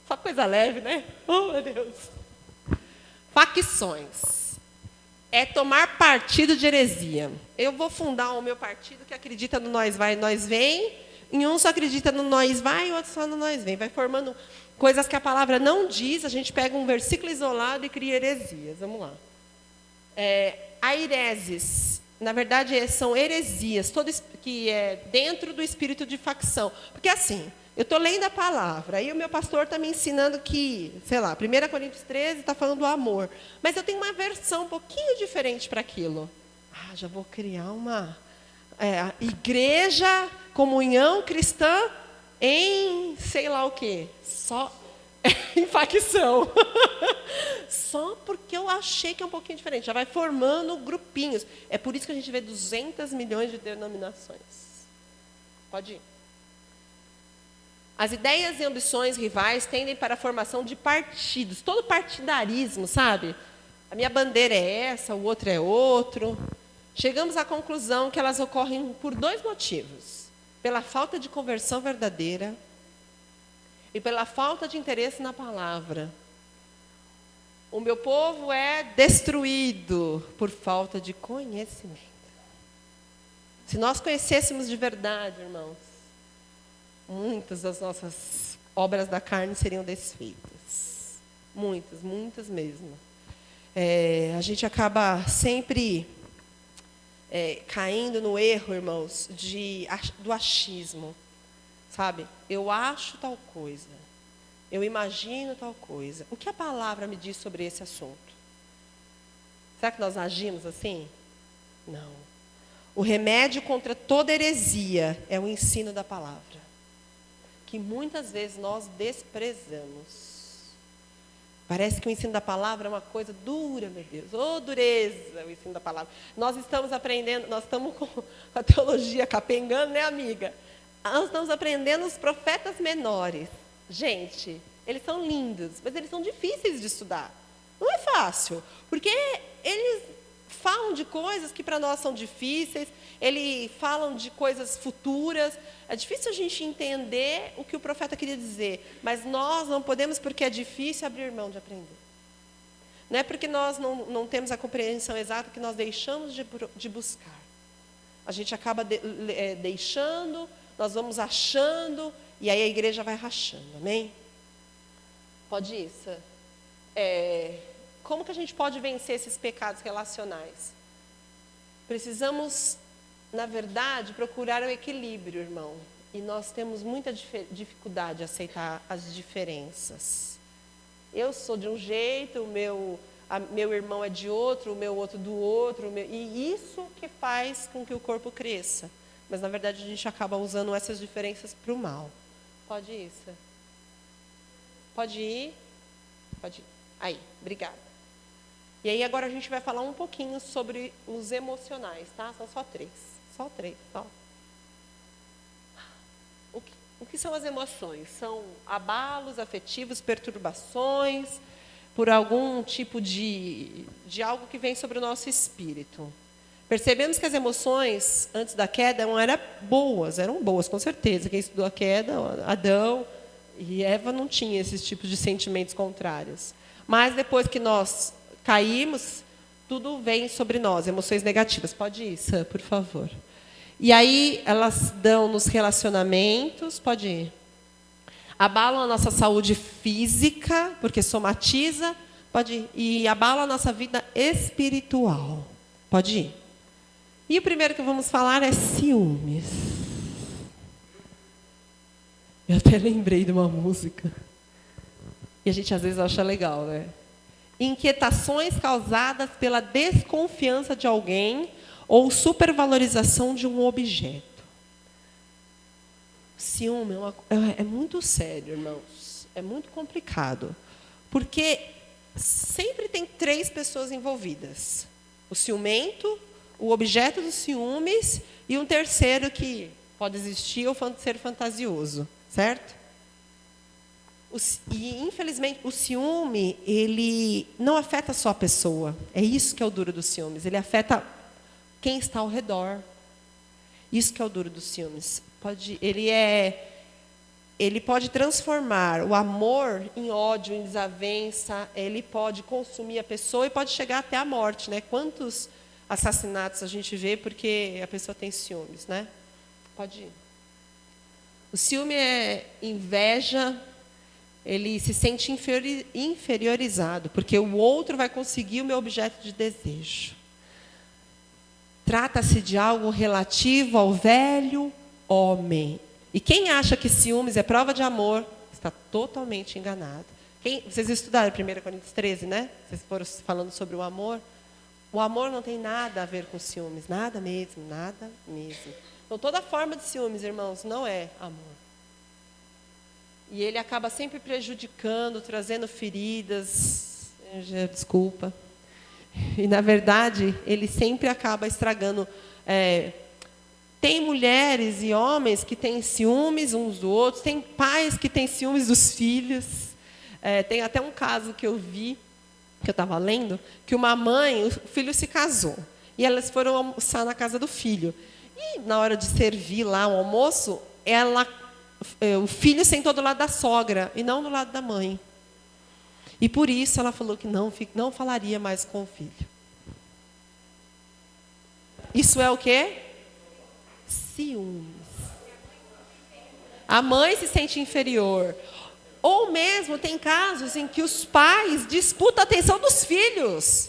[SPEAKER 2] Só coisa leve, né? Oh, meu Deus. Facções. É tomar partido de heresia. Eu vou fundar o meu partido que acredita no nós vai, nós vem. E um só acredita no nós vai e o outro só no nós vem. Vai formando coisas que a palavra não diz. A gente pega um versículo isolado e cria heresias. Vamos lá. Aireses. Na verdade, são heresias. Que é dentro do espírito de facção. Porque assim, eu estou lendo a palavra. Aí o meu pastor está me ensinando que, sei lá, 1 Coríntios 13 está falando do amor. Mas eu tenho uma versão um pouquinho diferente para aquilo. Já vou criar uma... igreja, comunhão cristã em sei lá o quê. Só em facção. Só porque eu achei que é um pouquinho diferente. Já vai formando grupinhos. É por isso que a gente vê 200 milhões de denominações. Pode ir. As ideias e ambições rivais tendem para a formação de partidos, todo partidarismo, sabe? A minha bandeira é essa, o outro é outro. Chegamos à conclusão que elas ocorrem por 2 motivos: pela falta de conversão verdadeira e pela falta de interesse na palavra. O meu povo é destruído por falta de conhecimento. Se nós conhecêssemos de verdade, irmãos, muitas das nossas obras da carne seriam desfeitas. Muitas, muitas mesmo. A gente acaba sempre caindo no erro, irmãos, do achismo. Sabe? Eu acho tal coisa. Eu imagino tal coisa. O que a palavra me diz sobre esse assunto? Será que nós agimos assim? Não. O remédio contra toda heresia é o ensino da palavra, que muitas vezes nós desprezamos. Parece que o ensino da palavra é uma coisa dura, meu Deus. Oh, dureza, o ensino da palavra. Nós estamos aprendendo, nós estamos com a teologia capengando, né, amiga? Nós estamos aprendendo os profetas menores. Gente, eles são lindos, mas eles são difíceis de estudar. Não é fácil, porque eles falam de coisas que para nós são difíceis, eles falam de coisas futuras. É difícil a gente entender o que o profeta queria dizer, mas nós não podemos, porque é difícil, abrir mão de aprender. Não é porque nós não temos a compreensão exata que nós deixamos de buscar. A gente acaba deixando, nós vamos achando, e aí a igreja vai rachando, amém? Pode isso. Como que a gente pode vencer esses pecados relacionais? Precisamos, na verdade, procurar o equilíbrio, irmão. E nós temos muita dificuldade de aceitar as diferenças. Eu sou de um jeito, meu irmão é de outro, o meu outro do outro. E isso que faz com que o corpo cresça. Mas, na verdade, a gente acaba usando essas diferenças para o mal. Pode ir, Isa? Pode ir? Pode ir. Aí, obrigada. E aí, agora a gente vai falar um pouquinho sobre os emocionais, tá? São só 3. Só 3, só. O que são as emoções? São abalos afetivos, perturbações, por algum tipo de algo que vem sobre o nosso espírito. Percebemos que as emoções, antes da queda, eram boas, com certeza. Quem estudou a queda, Adão e Eva, não tinha esses tipos de sentimentos contrários. Mas depois que nós caímos, tudo vem sobre nós, emoções negativas. Pode ir, Sam, por favor. E aí, elas dão nos relacionamentos, pode ir. Abalam a nossa saúde física, porque somatiza, pode ir. E abalam a nossa vida espiritual. Pode ir. E o primeiro que vamos falar é ciúmes. Eu até lembrei de uma música. E a gente às vezes acha legal, né? Inquietações causadas pela desconfiança de alguém ou supervalorização de um objeto. Ciúme é muito sério, irmãos. É muito complicado. Porque sempre tem 3 pessoas envolvidas. O ciumento, o objeto dos ciúmes e um terceiro que pode existir ou ser fantasioso, certo? E, infelizmente, o ciúme, ele não afeta só a pessoa. É isso que é o duro dos ciúmes. Ele afeta quem está ao redor. Isso que é o duro dos ciúmes. Ele pode transformar o amor em ódio, em desavença. Ele pode consumir a pessoa e pode chegar até a morte, né? Quantos assassinatos a gente vê porque a pessoa tem ciúmes, né? Pode ir. O ciúme é inveja. Ele se sente inferiorizado, porque o outro vai conseguir o meu objeto de desejo. Trata-se de algo relativo ao velho homem. E quem acha que ciúmes é prova de amor, está totalmente enganado. Vocês estudaram 1 Coríntios 13, né? Vocês foram falando sobre o amor. O amor não tem nada a ver com ciúmes, nada mesmo, nada mesmo. Então, toda forma de ciúmes, irmãos, não é amor. E ele acaba sempre prejudicando, trazendo feridas. Desculpa. E, na verdade, ele sempre acaba estragando. Tem mulheres e homens que têm ciúmes uns dos outros, tem pais que têm ciúmes dos filhos. Tem até um caso que eu vi, que eu estava lendo, que uma mãe, o filho se casou, e elas foram almoçar na casa do filho. E, na hora de servir lá o almoço, o filho sentou do lado da sogra, e não do lado da mãe. E, por isso, ela falou que não falaria mais com o filho. Isso é o quê? Ciúmes. A mãe se sente inferior. Ou mesmo tem casos em que os pais disputam a atenção dos filhos.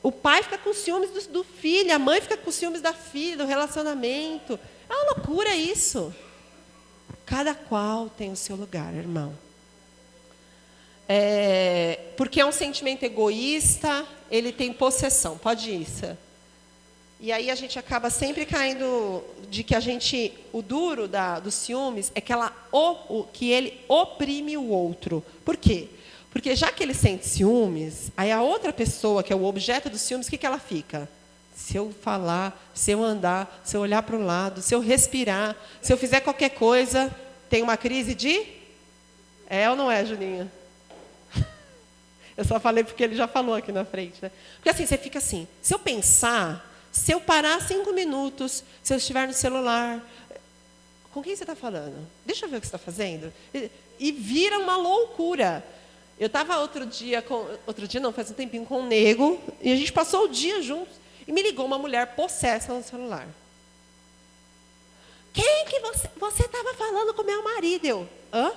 [SPEAKER 2] O pai fica com ciúmes do filho, a mãe fica com ciúmes da filha, do relacionamento. É uma loucura isso. Cada qual tem o seu lugar, irmão. Porque é um sentimento egoísta, ele tem possessão. Pode ir, Sam. E aí a gente acaba sempre caindo de que o duro dos ciúmes é que ele oprime o outro. Por quê? Porque já que ele sente ciúmes, aí a outra pessoa, que é o objeto dos ciúmes, o que ela fica? Se eu falar, se eu andar, se eu olhar para o lado, se eu respirar, se eu fizer qualquer coisa, tem uma crise de... É ou não é, Juninho? Eu só falei porque ele já falou aqui na frente, né? Porque assim, você fica assim, se eu pensar... Se eu parar 5 minutos, se eu estiver no celular, com quem você está falando? Deixa eu ver o que você está fazendo. E vira uma loucura. Eu estava faz um tempinho, com um nego, e a gente passou o dia juntos, e me ligou uma mulher possessa no celular. Quem que você estava falando com meu marido? Eu, hã?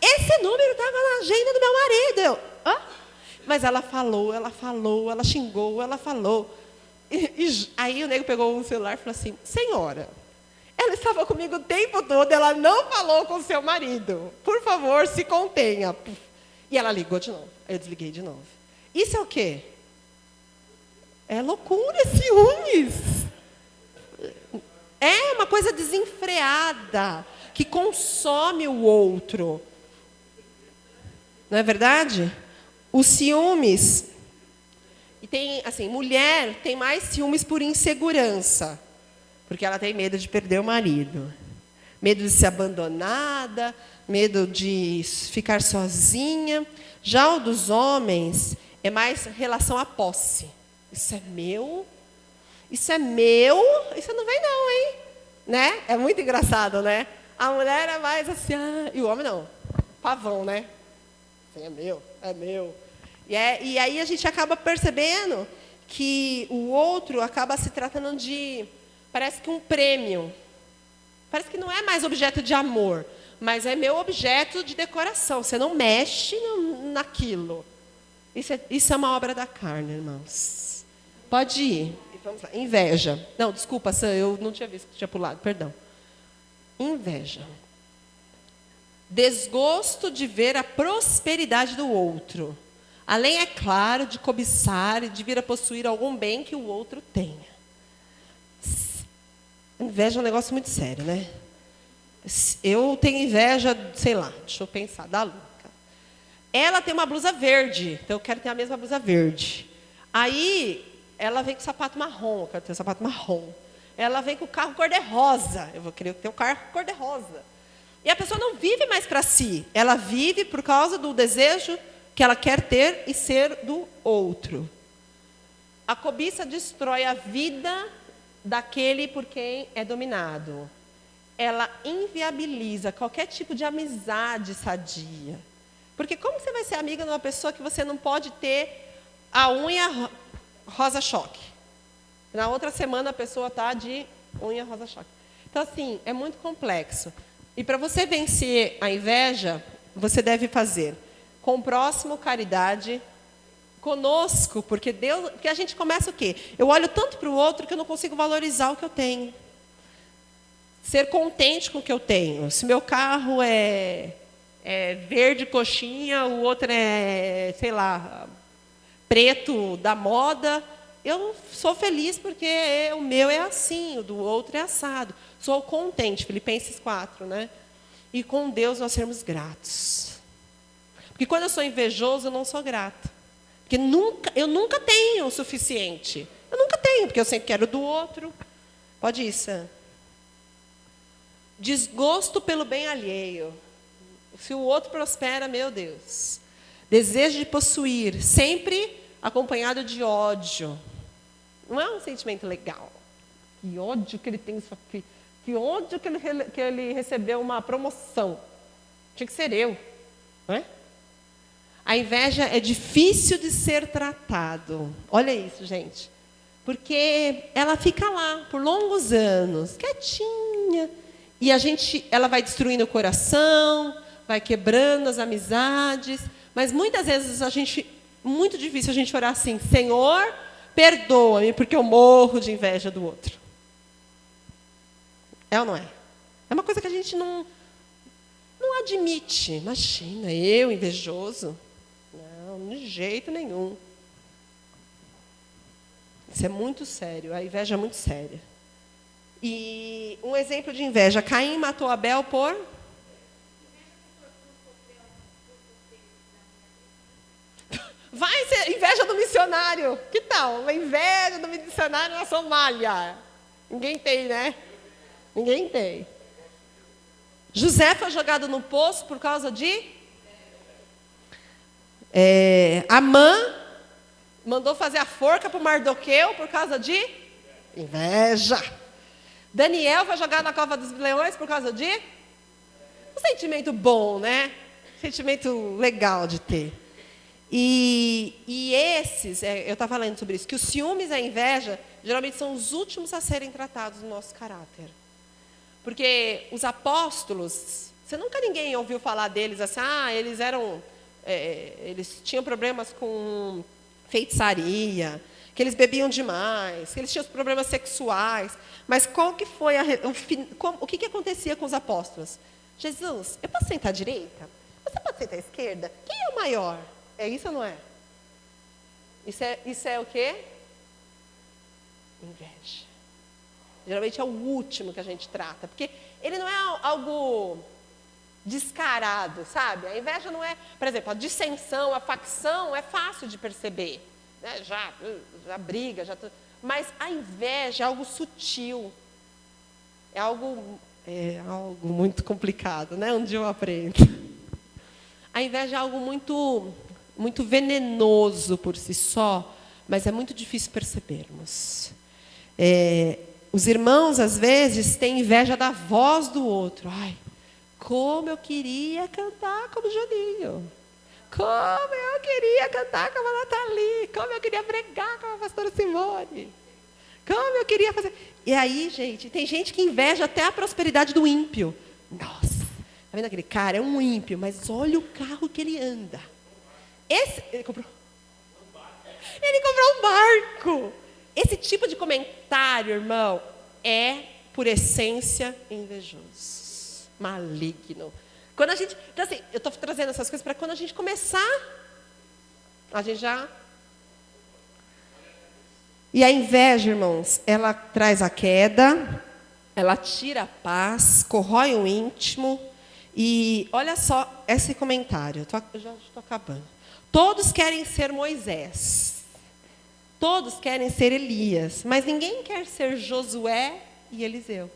[SPEAKER 2] Esse número estava na agenda do meu marido. Eu, hã? Mas ela falou, ela xingou, ela falou. Aí o nego pegou o celular e falou assim, senhora, ela estava comigo o tempo todo, ela não falou com o seu marido. Por favor, se contenha. E ela ligou de novo. Aí eu desliguei de novo. Isso é o quê? É loucura, ciúmes. É uma coisa desenfreada, que consome o outro. Não é verdade? Os ciúmes... E tem, assim, mulher tem mais ciúmes por insegurança, porque ela tem medo de perder o marido, medo de ser abandonada, medo de ficar sozinha. Já o dos homens é mais relação à posse. Isso é meu, isso não vem não, hein? Né? É muito engraçado, né? A mulher é mais assim, e o homem não, pavão, né? Assim, é meu. E aí a gente acaba percebendo que o outro acaba se tratando de, parece que um prêmio. Parece que não é mais objeto de amor, mas é meu objeto de decoração. Você não mexe naquilo. Isso é uma obra da carne, irmãos. Pode ir. Vamos lá. Inveja. Não, desculpa, Sam, eu não tinha visto que tinha pulado, perdão. Inveja. Desgosto de ver a prosperidade do outro. Além, é claro, de cobiçar e de vir a possuir algum bem que o outro tenha. Inveja é um negócio muito sério, né? Eu tenho inveja, sei lá, deixa eu pensar, da Luca. Ela tem uma blusa verde, então eu quero ter a mesma blusa verde. Aí, ela vem com sapato marrom, eu quero ter um sapato marrom. Ela vem com o carro cor-de-rosa, eu vou querer ter um carro cor-de-rosa. E a pessoa não vive mais para si, ela vive por causa do desejo que ela quer ter e ser do outro. A cobiça destrói a vida daquele por quem é dominado. Ela inviabiliza qualquer tipo de amizade sadia. Porque como você vai ser amiga de uma pessoa que você não pode ter a unha rosa-choque? Na outra semana a pessoa está de unha rosa-choque. Então, assim, é muito complexo. E para você vencer a inveja, você deve fazer com o próximo caridade, conosco, porque a gente começa o quê? Eu olho tanto para o outro que eu não consigo valorizar o que eu tenho. Ser contente com o que eu tenho. Se meu carro é verde coxinha, o outro é, sei lá, preto da moda, eu sou feliz porque o meu é assim, o do outro é assado. Sou contente, Filipenses 4, né? E com Deus nós sermos gratos. Porque quando eu sou invejoso, eu não sou grata. Porque eu nunca tenho o suficiente. Eu nunca tenho, porque eu sempre quero do outro. Pode ir, Sam. Desgosto pelo bem alheio. Se o outro prospera, meu Deus. Desejo de possuir, sempre acompanhado de ódio. Não é um sentimento legal. Que ódio que ele tem isso aqui. Que ódio que ele recebeu uma promoção. Tinha que ser eu. Não é? A inveja é difícil de ser tratado. Olha isso, gente. Porque ela fica lá por longos anos, quietinha. E ela vai destruindo o coração, vai quebrando as amizades. Mas muitas vezes muito difícil a gente orar assim: Senhor, perdoa-me, porque eu morro de inveja do outro. É ou não é? É uma coisa que a gente não admite. Imagina, eu invejoso? Não, de jeito nenhum. Isso é muito sério, a inveja é muito séria. E um exemplo de inveja: Caim matou Abel por... Vai ser inveja do missionário. Que tal? Uma inveja do missionário na Somália. Ninguém tem, né? Ninguém tem. José foi jogado no poço por causa de... Amã mandou fazer a forca para o Mardoqueu por causa de inveja. Daniel foi jogado na cova dos leões por causa de um sentimento bom, né? Sentimento legal de ter. E esses, eu estava falando sobre isso, que os ciúmes e a inveja geralmente são os últimos a serem tratados no nosso caráter. Porque os apóstolos, ninguém ouviu falar deles assim, eles tinham problemas com feitiçaria, que eles bebiam demais, que eles tinham problemas sexuais. Mas qual que foi o que acontecia com os apóstolos? Jesus, eu posso sentar à direita? Você pode sentar à esquerda? Quem é o maior? É isso ou não é? Isso é o quê? Inveja. Geralmente é o último que a gente trata, porque ele não é algo descarado, sabe? A inveja não é, por exemplo, a dissensão, a facção é fácil de perceber, né? Já briga, mas a inveja é algo sutil, é algo muito complicado, né? Um dia eu aprendo. A inveja é algo muito venenoso por si só, mas é muito difícil percebermos. Os irmãos, às vezes, têm inveja da voz do outro. Ai, como eu queria cantar como o Juninho. Como eu queria cantar como a Nathalie. Como eu queria pregar como a pastora Simone. Como eu queria fazer... E aí, gente, tem gente que inveja até a prosperidade do ímpio. Nossa, tá vendo aquele cara? É um ímpio, mas olha o carro que ele anda. Ele comprou um barco. Esse tipo de comentário, irmão, é, por essência, invejoso, maligno. Então, assim, eu estou trazendo essas coisas para quando a gente começar, a gente já... E a inveja, irmãos, ela traz a queda, ela tira a paz, corrói o íntimo. E olha só esse comentário, eu já estou acabando. Todos querem ser Moisés. Todos querem ser Elias, mas ninguém quer ser Josué e Eliseu.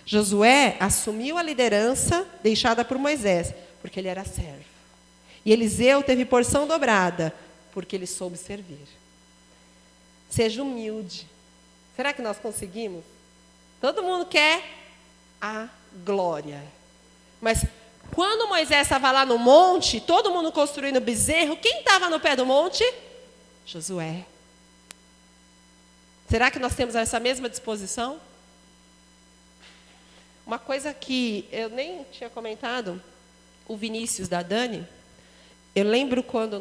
[SPEAKER 2] Josué assumiu a liderança deixada por Moisés, porque ele era servo. E Eliseu teve porção dobrada, porque ele soube servir. Seja humilde. Será que nós conseguimos? Todo mundo quer a glória. Mas quando Moisés estava lá no monte, todo mundo construindo bezerro, quem estava no pé do monte? Josué. Será que nós temos essa mesma disposição? Uma coisa que eu nem tinha comentado, o Vinícius da Dani, eu lembro quando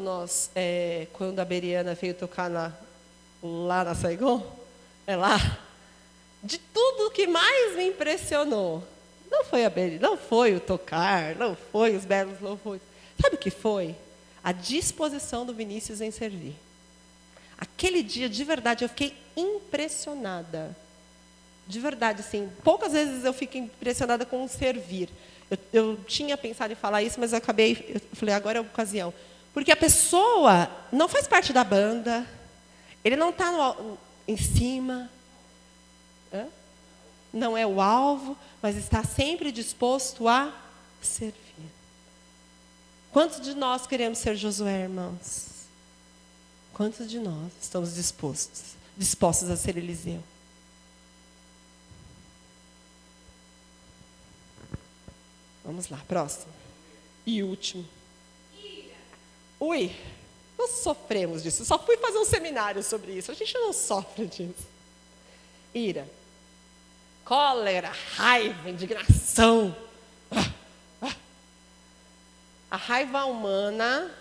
[SPEAKER 2] quando a Beriana veio tocar lá na Saigon, de tudo que mais me impressionou, não foi a Beriana, não foi o tocar, não foi os belos louvores. Sabe o que foi? A disposição do Vinícius em servir. Aquele dia, de verdade, eu fiquei impressionada. De verdade, assim, poucas vezes eu fico impressionada com o servir. Eu tinha pensado em falar isso, mas eu falei, agora é a ocasião. Porque a pessoa não faz parte da banda, ele não está em cima, Não é o alvo, mas está sempre disposto a servir. Quantos de nós queremos ser Josué, irmãos? Quantos de nós estamos dispostos a ser Eliseu? Vamos lá, próximo. E último. Ui, nós sofremos disso. Eu só fui fazer um seminário sobre isso. A gente não sofre disso. Ira. Cólera, raiva, indignação. A raiva humana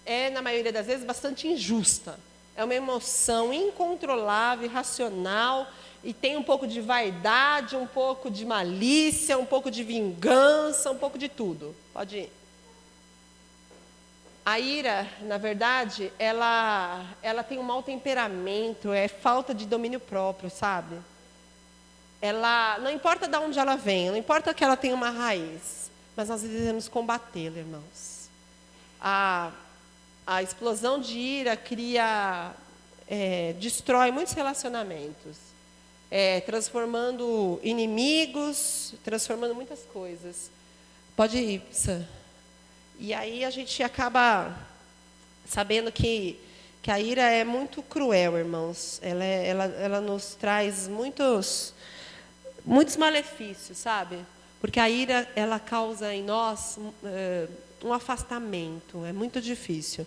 [SPEAKER 2] é, na maioria das vezes, bastante injusta. É uma emoção incontrolável, irracional, e tem um pouco de vaidade, um pouco de malícia, um pouco de vingança, um pouco de tudo. Pode ir. A ira, na verdade, ela tem um mau temperamento, é falta de domínio próprio, sabe? Ela, não importa de onde ela vem, não importa que ela tenha uma raiz, mas nós devemos combatê-la, irmãos. A explosão de ira destrói muitos relacionamentos, transformando inimigos, transformando muitas coisas. Pode ir, Sam. E aí a gente acaba sabendo que a ira é muito cruel, irmãos. Ela nos traz muitos malefícios, sabe? Porque a ira, ela causa em nós um afastamento, é muito difícil.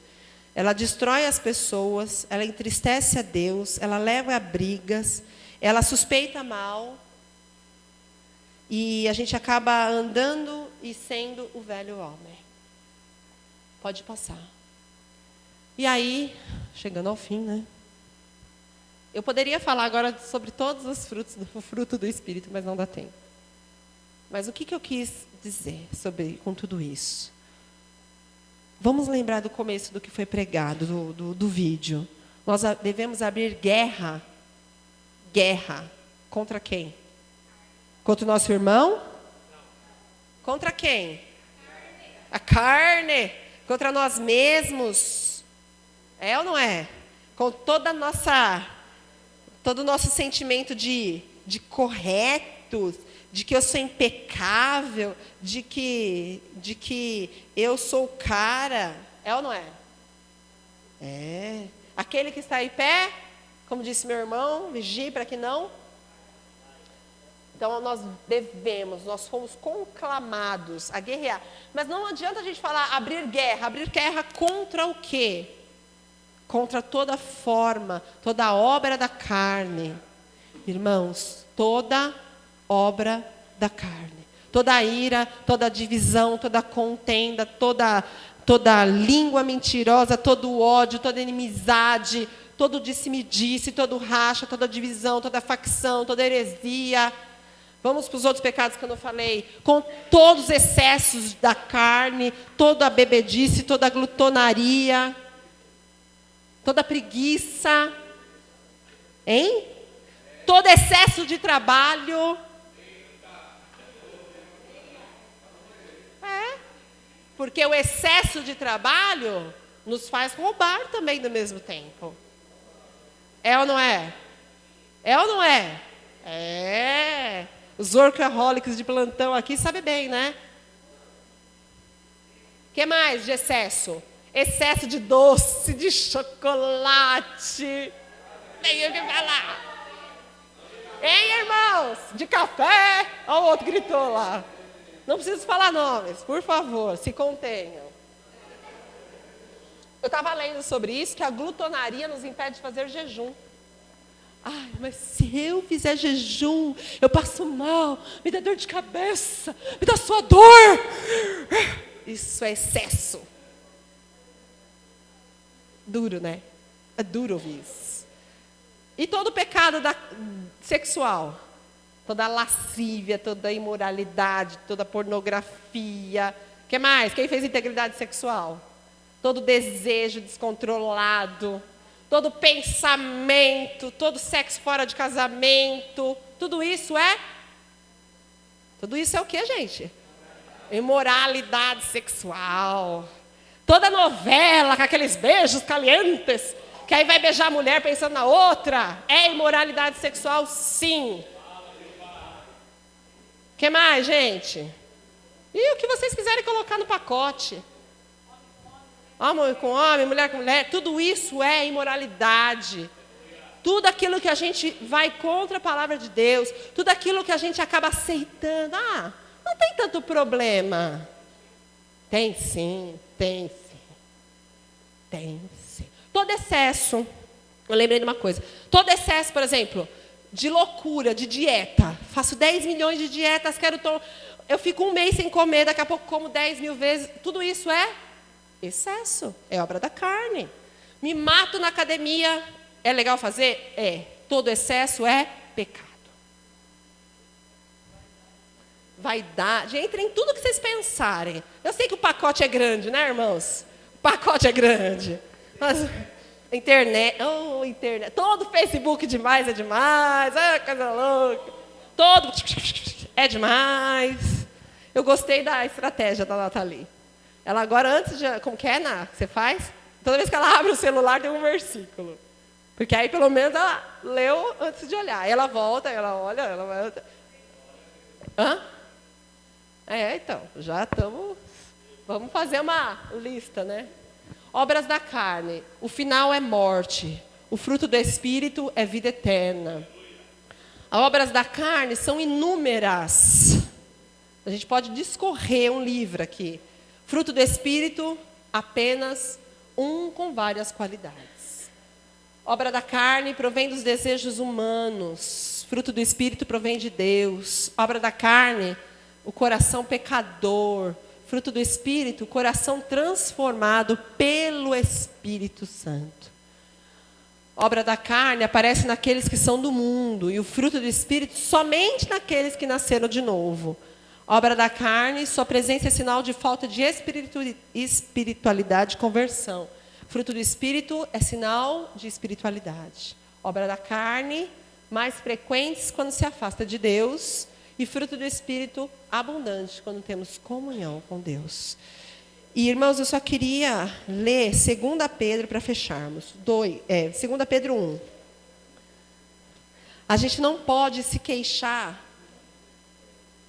[SPEAKER 2] Ela destrói as pessoas, ela entristece a Deus, ela leva a brigas, ela suspeita mal, e a gente acaba andando e sendo o velho homem. Pode passar. E aí, chegando ao fim, né? Eu poderia falar agora sobre todos os frutos do fruto do Espírito, mas não dá tempo. Mas o que eu quis dizer com tudo isso? Vamos lembrar do começo do que foi pregado, do vídeo. Nós devemos abrir guerra. Guerra. Contra quem? Contra o nosso irmão? Contra quem? A carne. Contra nós mesmos. É ou não é? Com todo o nosso sentimento de corretos, de que eu sou impecável, de que eu sou o cara. É ou não é? É. Aquele que está em pé, como disse meu irmão, vigie para que não. Então nós fomos conclamados a guerrear. Mas não adianta a gente falar abrir guerra contra o quê? Contra toda forma, toda obra da carne. Irmãos, toda obra da carne. Toda ira, toda divisão, toda contenda, toda língua mentirosa, todo ódio, toda inimizade, todo disse-me-disse, todo racha, toda divisão, toda facção, toda heresia. Vamos para os outros pecados que eu não falei. Com todos os excessos da carne, toda a bebedice, toda a glutonaria, toda a preguiça, hein? Todo excesso de trabalho. Porque o excesso de trabalho nos faz roubar também no mesmo tempo. É ou não é? É ou não é? É. Os workaholics de plantão aqui sabem bem, né? O que mais de excesso? Excesso de doce, de chocolate. Nem o que falar. Hein, irmãos? De café. Olha o outro gritou lá. Não preciso falar nomes, por favor, se contenham. Eu estava lendo sobre isso, que a glutonaria nos impede de fazer jejum. Ai, mas se eu fizer jejum, eu passo mal, me dá dor de cabeça, me dá sua dor. Isso é excesso. Duro, né? É duro ouvir isso. E todo pecado sexual, toda lascívia, toda imoralidade, toda pornografia. O que mais? Quem fez integridade sexual? Todo desejo descontrolado, todo pensamento, todo sexo fora de casamento. Tudo isso é o que, gente? Imoralidade sexual. Toda novela com aqueles beijos calientes Que aí vai beijar a mulher pensando na outra. É imoralidade sexual, sim. O que mais, gente? E o que vocês quiserem colocar no pacote. Homem com homem, mulher com mulher, tudo isso é imoralidade. Tudo aquilo que a gente vai contra a palavra de Deus, tudo aquilo que a gente acaba aceitando. Ah, não tem tanto problema. Tem sim, tem sim. Tem sim. Todo excesso, eu lembrei de uma coisa. Todo excesso, por exemplo, de loucura, de dieta. Faço 10 milhões de dietas, eu fico um mês sem comer, daqui a pouco como 10 mil vezes. Tudo isso é excesso, é obra da carne. Me mato na academia, é legal fazer? É. Todo excesso é pecado. Vaidade, entra em tudo que vocês pensarem. Eu sei que o pacote é grande, né, irmãos? O pacote é grande. Mas internet, todo Facebook demais é demais. Coisa louca. Todo é demais. Eu gostei da estratégia da Nathalie. Ela agora, antes de... Como que é, Ná? Que você faz? Toda vez que ela abre o celular, tem um versículo. Porque aí, pelo menos, ela leu antes de olhar. Aí ela volta, ela olha, ela volta. Hã? Então, já estamos... Vamos fazer uma lista, né? Obras da carne. O final é morte. O fruto do Espírito é vida eterna. As obras da carne são inúmeras. A gente pode discorrer um livro aqui. Fruto do Espírito, apenas um com várias qualidades. Obra da carne provém dos desejos humanos. Fruto do Espírito provém de Deus. Obra da carne, o coração pecador. Fruto do Espírito, o coração transformado pelo Espírito Santo. Obra da carne aparece naqueles que são do mundo. E o fruto do Espírito somente naqueles que nasceram de novo. Obra da carne, sua presença é sinal de falta de espiritualidade e conversão. Fruto do Espírito é sinal de espiritualidade. Obra da carne, mais frequentes quando se afasta de Deus. E fruto do Espírito, abundante quando temos comunhão com Deus. E, irmãos, eu só queria ler 2 Pedro para fecharmos. 2 Pedro 1. A gente não pode se queixar.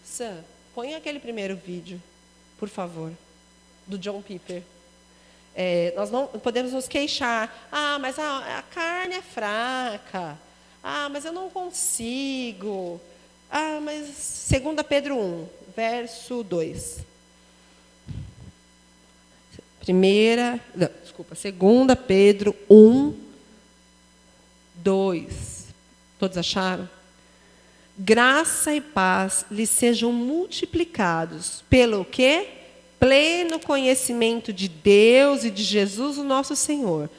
[SPEAKER 2] Sam, põe aquele primeiro vídeo, por favor, do John Piper. Nós não podemos nos queixar. Mas a carne é fraca. Mas eu não consigo. Mas 2 Pedro 1, verso 2. 2 Pedro 1, 2. Todos acharam? Graça e paz lhes sejam multiplicados pelo quê? Pleno conhecimento de Deus e de Jesus, o nosso Senhor.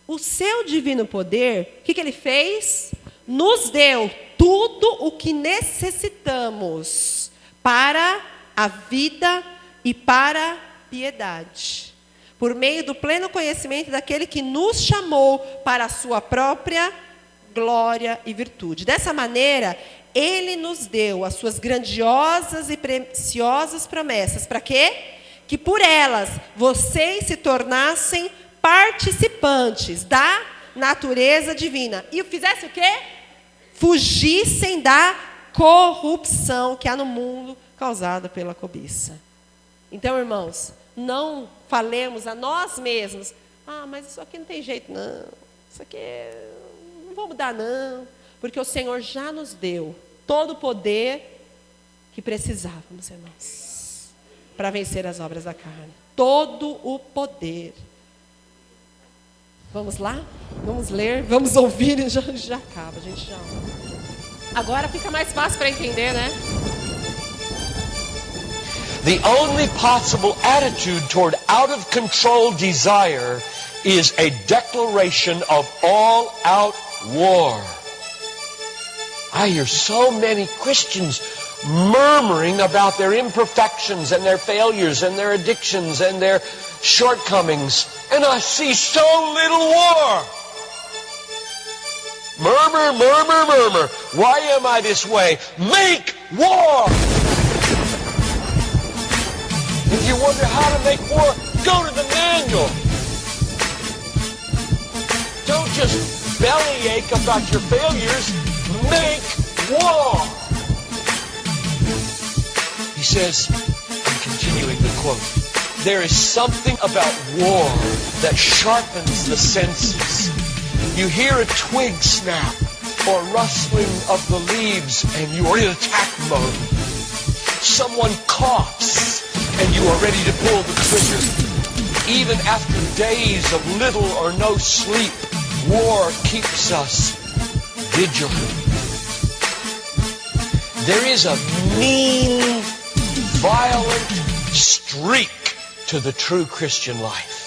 [SPEAKER 2] O seu divino poder, o que ele fez? Nos deu tudo o que necessitamos para a vida e para a piedade. Por meio do pleno conhecimento daquele que nos chamou para a sua própria glória e virtude. Dessa maneira, ele nos deu as suas grandiosas e preciosas promessas. Para quê? Que por elas vocês se tornassem participantes da natureza divina. E fizesse o quê? Fugissem da corrupção que há no mundo causada pela cobiça. Então, irmãos, não falemos a nós mesmos: mas isso aqui não tem jeito, não. Isso aqui não vou mudar, não. Porque o Senhor já nos deu todo o poder que precisávamos, irmãos, para vencer as obras da carne. Todo o poder. Vamos lá? Vamos ler? Vamos ouvir e já acaba, a gente já. Agora fica mais fácil para entender, né?
[SPEAKER 3] The only possible attitude toward out of control desire is a declaration of all out war. I hear so many Christians murmuring about their imperfections and their failures and their addictions and their shortcomings, and I see so little war. Murmur, murmur, murmur. Why am I this way? Make war! If you wonder how to make war, go to the manual. Don't just bellyache about your failures. Make war. He says, I'm continuing the quote, there is something about war that sharpens the senses. You hear a twig snap or rustling of the leaves and you are in attack mode. Someone coughs and you are ready to pull the trigger. Even after days of little or no sleep, war keeps us vigilant. There is a mean, violent streak to the true Christian life.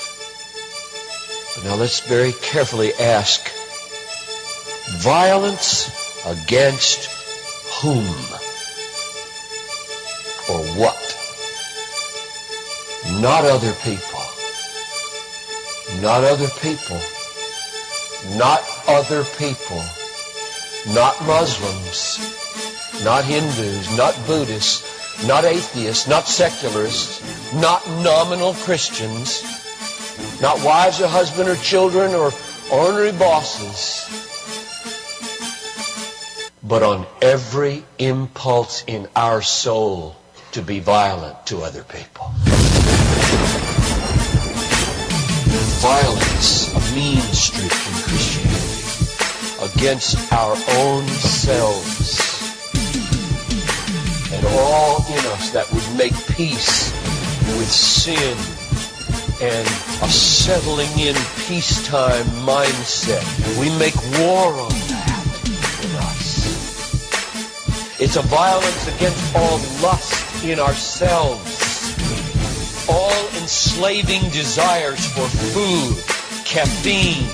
[SPEAKER 3] But now let's very carefully ask, violence against whom or what? Not other people. Not other people. Not other people. Not Muslims. Not Hindus. Not Buddhists. Not atheists. Not secularists. Not nominal Christians. Not wives or husband or children or ornery bosses. But on every impulse in our soul to be violent to other people. Violence, a mean streak in Christianity, against our own selves and all in us that would make peace with sin and a settling in peacetime mindset. We make war on that in us. It's a violence against all lust in ourselves. All enslaving desires for food, caffeine,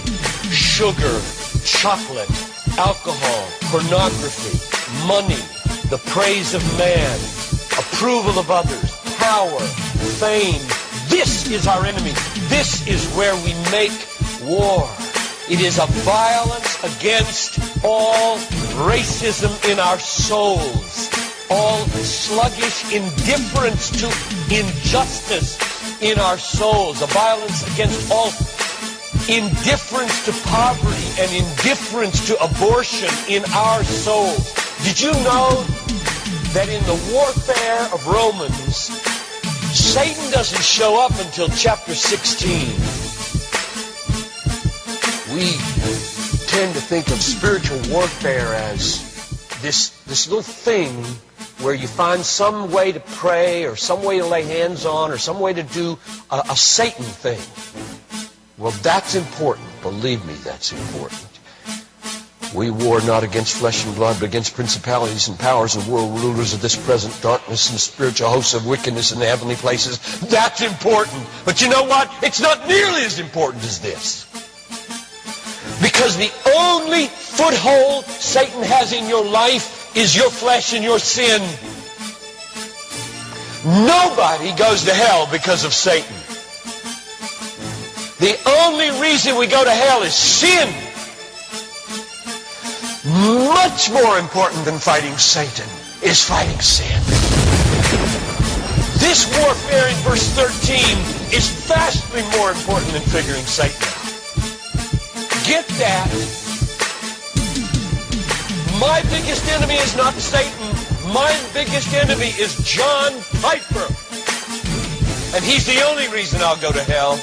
[SPEAKER 3] sugar, chocolate, alcohol, pornography, money, the praise of man, approval of others, power, fame. This is our enemy. This is where we make war. It is a violence against all racism in our souls. All sluggish indifference to injustice in our souls. A violence against all indifference to poverty and indifference to abortion in our souls. Did you know that in the warfare of Romans, Satan doesn't show up until chapter 16? We tend to think of spiritual warfare as this little thing where you find some way to pray or some way to lay hands on or some way to do a Satan thing. Well, that's important. Believe me, that's important. We war not against flesh and blood, but against principalities and powers and world rulers of this present darkness and spiritual hosts of wickedness in the heavenly places. That's important. But you know what? It's not nearly as important as this. Because the only foothold Satan has in your life is your flesh and your sin. Nobody goes to hell because of Satan. The only reason we go to hell is sin. Much more important than fighting Satan is fighting sin. This warfare in verse 13 is vastly more important than figuring Satan out. Get that. My biggest enemy is not Satan. My biggest enemy is John Piper. And he's the only reason I'll go to hell,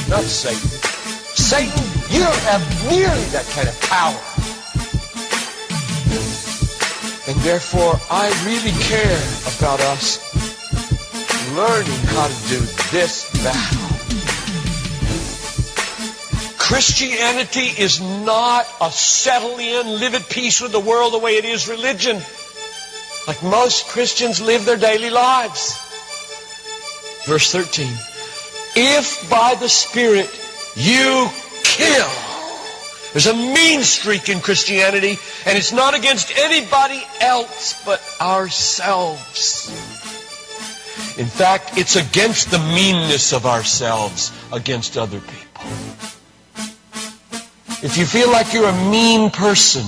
[SPEAKER 3] not Satan. Satan, you don't have nearly that kind of power. And therefore, I really care about us learning how to do this battle. Christianity is not a settle in, live at peace with the world the way it is religion. Like most Christians live their daily lives. Verse 13. If by the Spirit you kill. There's a mean streak in Christianity, and it's not against anybody else but ourselves. In fact, it's against the meanness of ourselves against other people. If you feel like you're a mean person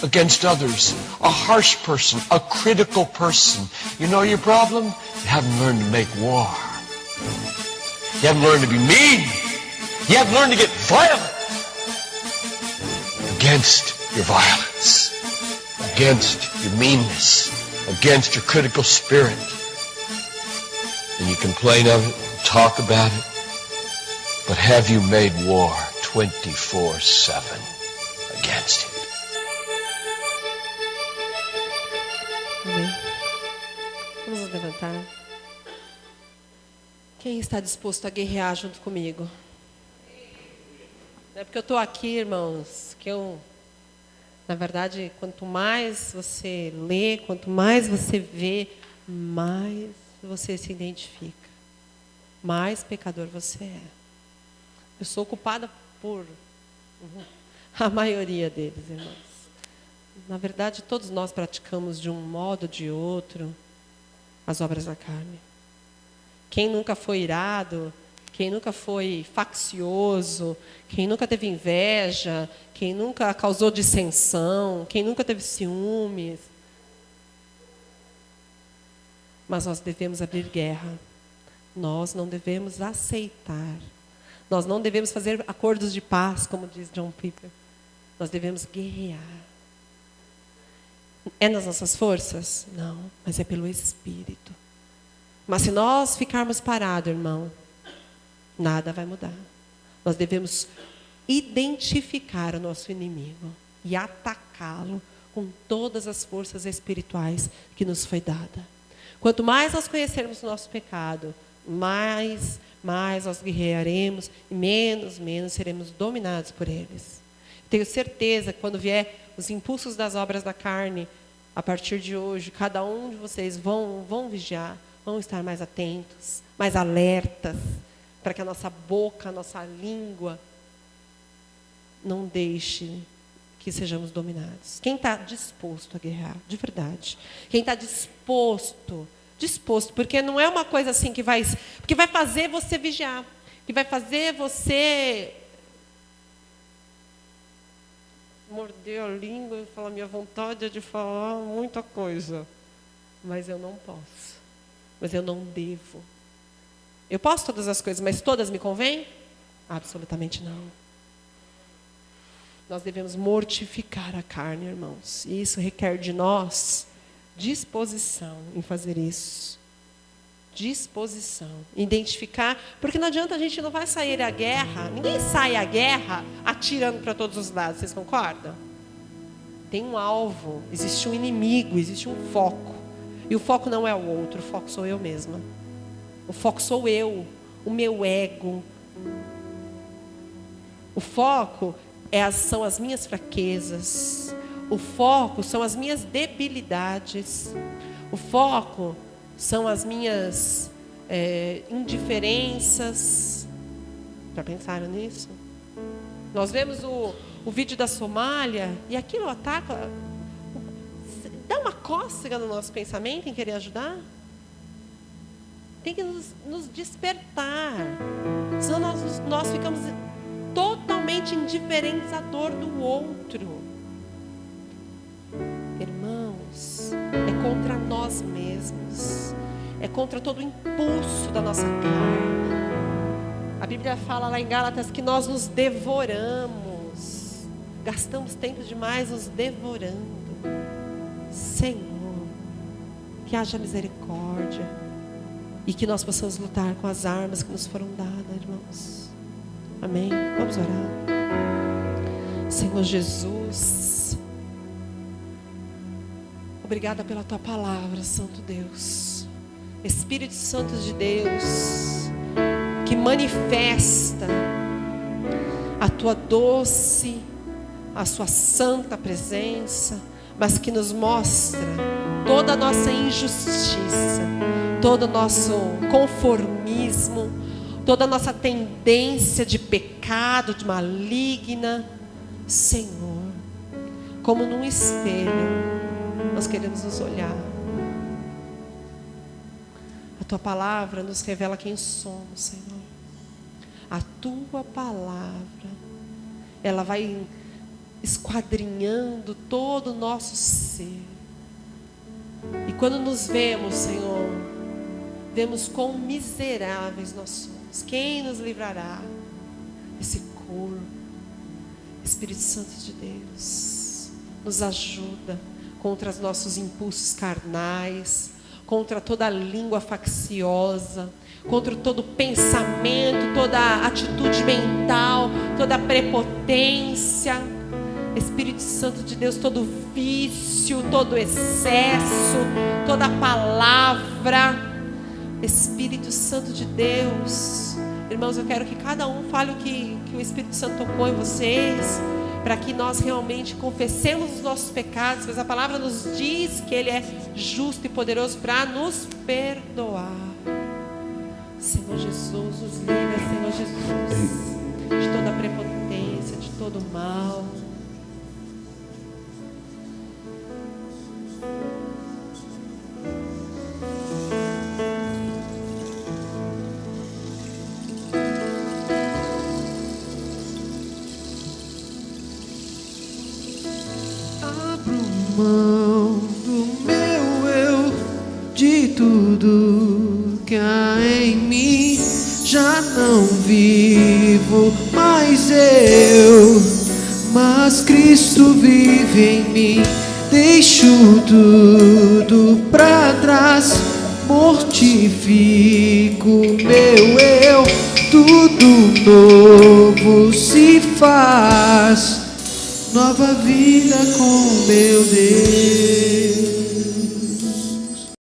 [SPEAKER 3] against others, a harsh person, a critical person, you know your problem? You haven't learned to make war. You haven't learned to be mean. You haven't learned to get violent. against your violence, against your meanness, against your critical spirit. And you complain of it, talk about it, but have you made war 24/7 against it?
[SPEAKER 2] Amém. Vamos nos levantar. Quem está disposto a guerrear junto comigo? Não é porque eu estou aqui, irmãos, que eu... Na verdade, quanto mais você lê, quanto mais você vê, mais você se identifica. Mais pecador você é. Eu sou culpada por a maioria deles, irmãos. Na verdade, todos nós praticamos de um modo ou de outro as obras da carne. Quem nunca foi irado, quem nunca foi faccioso, quem nunca teve inveja, quem nunca causou dissensão, quem nunca teve ciúmes. Mas nós devemos abrir guerra. Nós não devemos aceitar. Nós não devemos fazer acordos de paz, como diz John Piper. Nós devemos guerrear. É nas nossas forças? Não, mas é pelo Espírito. Mas se nós ficarmos parados, irmão, nada vai mudar. Nós devemos identificar o nosso inimigo e atacá-lo com todas as forças espirituais que nos foi dada. Quanto mais nós conhecermos o nosso pecado, mais nós guerrearemos e menos seremos dominados por eles. Tenho certeza que quando vier os impulsos das obras da carne, a partir de hoje, cada um de vocês vão vigiar, vão estar mais atentos, mais alertas, para que a nossa boca, a nossa língua, não deixe que sejamos dominados. Quem está disposto a guerrear, de verdade. Quem está disposto, porque não é uma coisa assim que vai fazer você vigiar, que vai fazer você morder a língua e falar, minha vontade é de falar muita coisa, mas eu não posso, mas eu não devo. Eu posso todas as coisas, mas todas me convêm? Absolutamente não. Nós devemos mortificar a carne, irmãos, e isso requer de nós disposição em fazer isso. Disposição, identificar, porque não adianta, a gente não vai sair à guerra, ninguém sai à guerra atirando para todos os lados, vocês concordam? Tem um alvo, existe um inimigo, existe um foco, e o foco não é o outro, o foco sou eu mesma, o foco sou eu, o meu ego, o foco são as minhas fraquezas, o foco são as minhas debilidades, o foco são as minhas indiferenças. Já pensaram nisso? Nós vemos o vídeo da Somália e aquilo ataca, dá uma cócega no nosso pensamento em querer ajudar. Tem que nos despertar, senão nós ficamos totalmente indiferentes à dor do outro. Irmãos, é contra nós mesmos, é contra todo o impulso da nossa carne. A Bíblia fala lá em Gálatas que nós nos devoramos, gastamos tempo demais nos devorando. Senhor, que haja misericórdia e que nós possamos lutar com as armas que nos foram dadas, irmãos. Amém? Vamos orar. Senhor Jesus, obrigada pela Tua palavra, Santo Deus. Espírito Santo de Deus, que manifesta a Tua doce, a Sua santa presença, mas que nos mostra toda a nossa injustiça, todo o nosso conformismo, toda a nossa tendência de pecado, de maligna. Senhor, como num espelho, nós queremos nos olhar. A Tua palavra nos revela quem somos, Senhor. A Tua palavra, ela vai esquadrinhando todo o nosso ser. E quando nos vemos, Senhor, vemos quão miseráveis nós somos. Quem nos livrará desse corpo? Espírito Santo de Deus, nos ajuda contra os nossos impulsos carnais, contra toda língua facciosa, contra todo pensamento, toda atitude mental, toda prepotência. Espírito Santo de Deus, todo vício, todo excesso, toda palavra. Espírito Santo de Deus, irmãos, eu quero que cada um fale o que o Espírito Santo tocou em vocês, para que nós realmente confessemos os nossos pecados, pois a palavra nos diz que Ele é justo e poderoso para nos perdoar. Senhor Jesus, nos livra, Senhor Jesus, de toda prepotência, de todo mal.
[SPEAKER 4] Mão do meu eu, de tudo que há em mim, já não vivo mais eu, mas Cristo vive em mim. Deixo tudo pra trás, mortifico meu eu, tudo novo se faz. Nova vida com meu Deus.